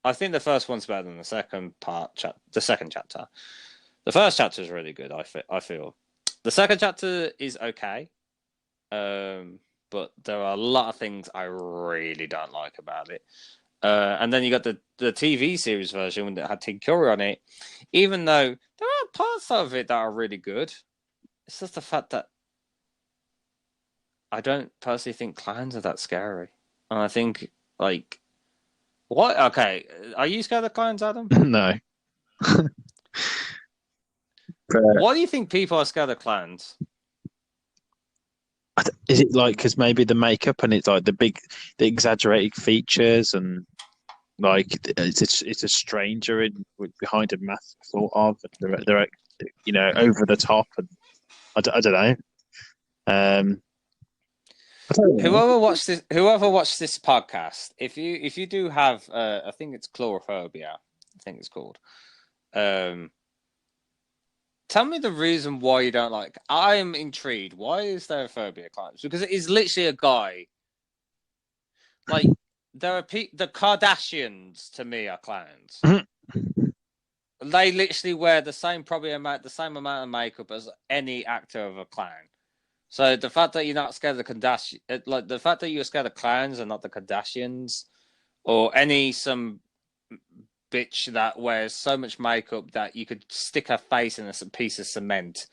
I think the first one's better than the second the second chapter. The first chapter is really good. I feel the second chapter is okay, but there are a lot of things I really don't like about it. And then you got the TV series version that had Tim Curry on it. Even though there are parts of it that are really good, it's just the fact that I don't personally think clowns are that scary. And I think, like, what? Okay, are you scared of clowns, Adam? No. Why do you think people are scared of clowns? Is it like because maybe the makeup and it's like the exaggerated features and like it's a stranger behind a mask sort of they're over the top and I don't know. I don't know. Whoever watched this podcast, if you do have, I think it's chlorophobia, I think it's called. Tell me the reason why you don't like. I am intrigued. Why is there a phobia of clowns? Because it is literally a guy. Like there are the Kardashians to me are clowns. They literally wear the same amount of makeup as any actor of a clown. So the fact that you're not scared of the Kardashians, like the fact that you're scared of clowns and not the Kardashians, or some bitch that wears so much makeup that you could stick her face in a piece of cement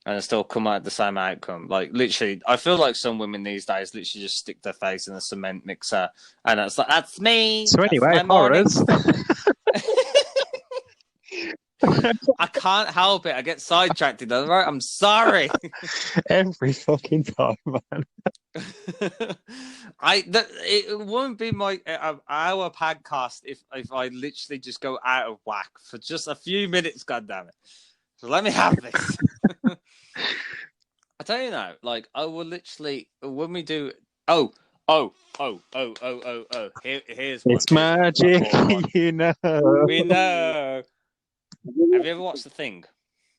and still come out the same outcome. Like literally, I feel like some women these days literally just stick their face in a cement mixer and it's like, that's me. So anyway, that's my horrors. I can't help it. I get sidetracked. Right? I'm sorry. Every fucking time, man. It wouldn't be our podcast if I literally just go out of whack for just a few minutes. God damn it! So let me have this. I tell you now, like I will literally when we do. Oh. Here's one. It's magic, you know. We know. Have you ever watched The Thing?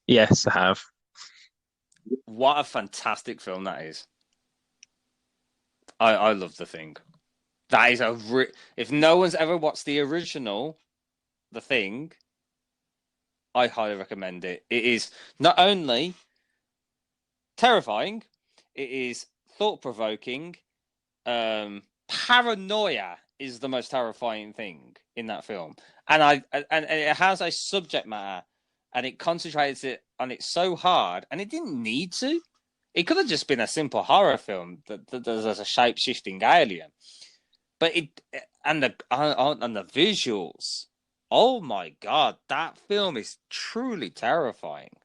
Yes, I have. What a fantastic film that is. I love The Thing. That is if no one's ever watched the original The Thing, I highly recommend it. It is not only terrifying, it is thought-provoking. Paranoia is the most terrifying thing in that film. And it has a subject matter and it concentrates on it so hard, and it didn't need to. It could have just been a simple horror film that there's a shape-shifting alien. But the visuals, oh my god, that film is truly terrifying.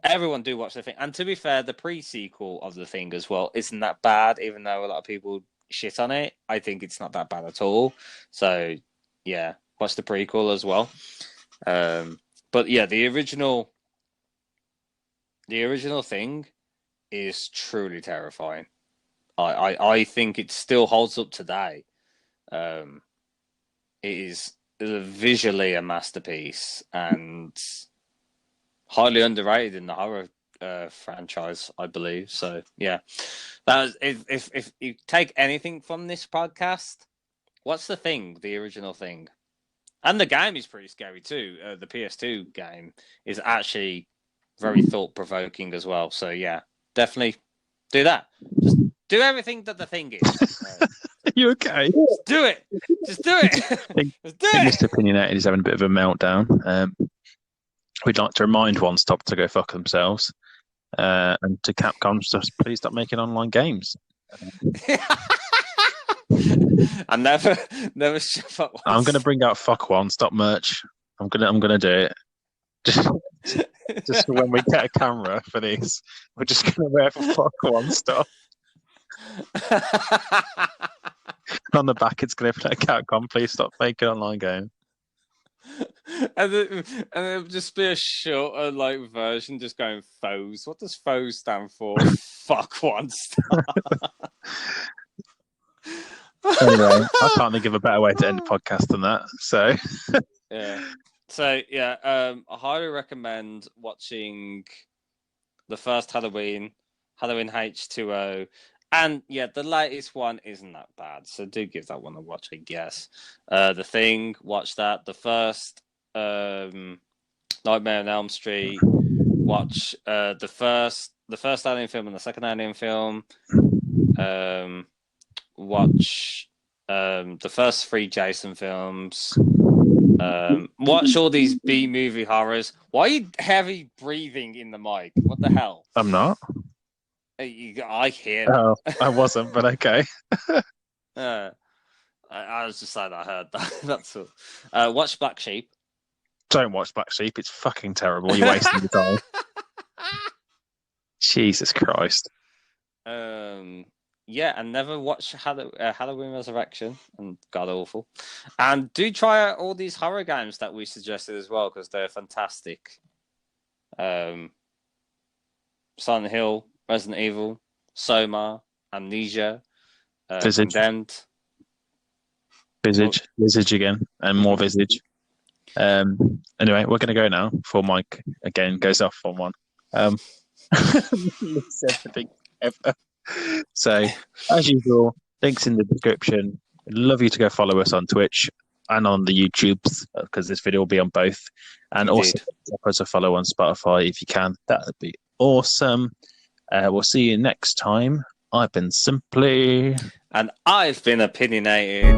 Everyone do watch The Thing. And to be fair, the pre-sequel of The Thing as well isn't that bad, even though a lot of people shit on it. I think it's not that bad at all. So, yeah, watch the prequel as well. But yeah, the original Thing is truly terrifying. I think it still holds up today. It is visually a masterpiece and highly underrated in the horror franchise, I believe. So yeah, if you take anything from this podcast, what's The Thing, the original Thing? And the game is pretty scary too. The PS2 game is actually very thought-provoking as well. So yeah, definitely do that. Just do everything that The Thing is. Are you okay? Just do it. Just do it. Just do it. Mr. Opinionated is having a bit of a meltdown. We'd like to remind One Stop to go fuck themselves. And to Capcom, just please stop making online games. I never shut up. I'm going to bring out Fuck One Stop merch. I'm gonna do it. Just when we get a camera for this, we're just gonna wear Fuck One Stop. On the back, it's gonna play Capcom. Please stop making online games. And it'll just be a shorter version, just going FOES. What does FOES stand for? Fuck One Stop. Anyway, I can't think of a better way to end a podcast than that. So yeah. So yeah, I highly recommend watching the first Halloween H2O, And yeah, the latest one isn't that bad, so do give that one a watch, I guess. The Thing, watch that. The first Nightmare on Elm Street, watch the first Alien film and the second Alien film. Watch the first three Jason films. Watch all these B movie horrors. Why are you heavy breathing in the mic? What the hell? I'm not. I hear that. Oh, I wasn't, but okay. I was just saying I heard that. That's all. Watch Black Sheep. Don't watch Black Sheep. It's fucking terrible. You're wasting your time. Jesus Christ. Yeah, and never watch Halloween Resurrection, and god awful. And do try out all these horror games that we suggested as well, because they're fantastic. Silent Hill, Resident Evil, Soma, Amnesia, Visage. Condemned. Visage again, and more Visage. Anyway, we're going to go now before Mike again goes off on one. It's everything ever. So, as usual, links in the description. I'd love you to go follow us on Twitch and on the YouTubes, because this video will be on both. And Indeed. Also, drop us a follow on Spotify if you can. That would be awesome. We'll see you next time. I've been Simply. And I've been Opinionated.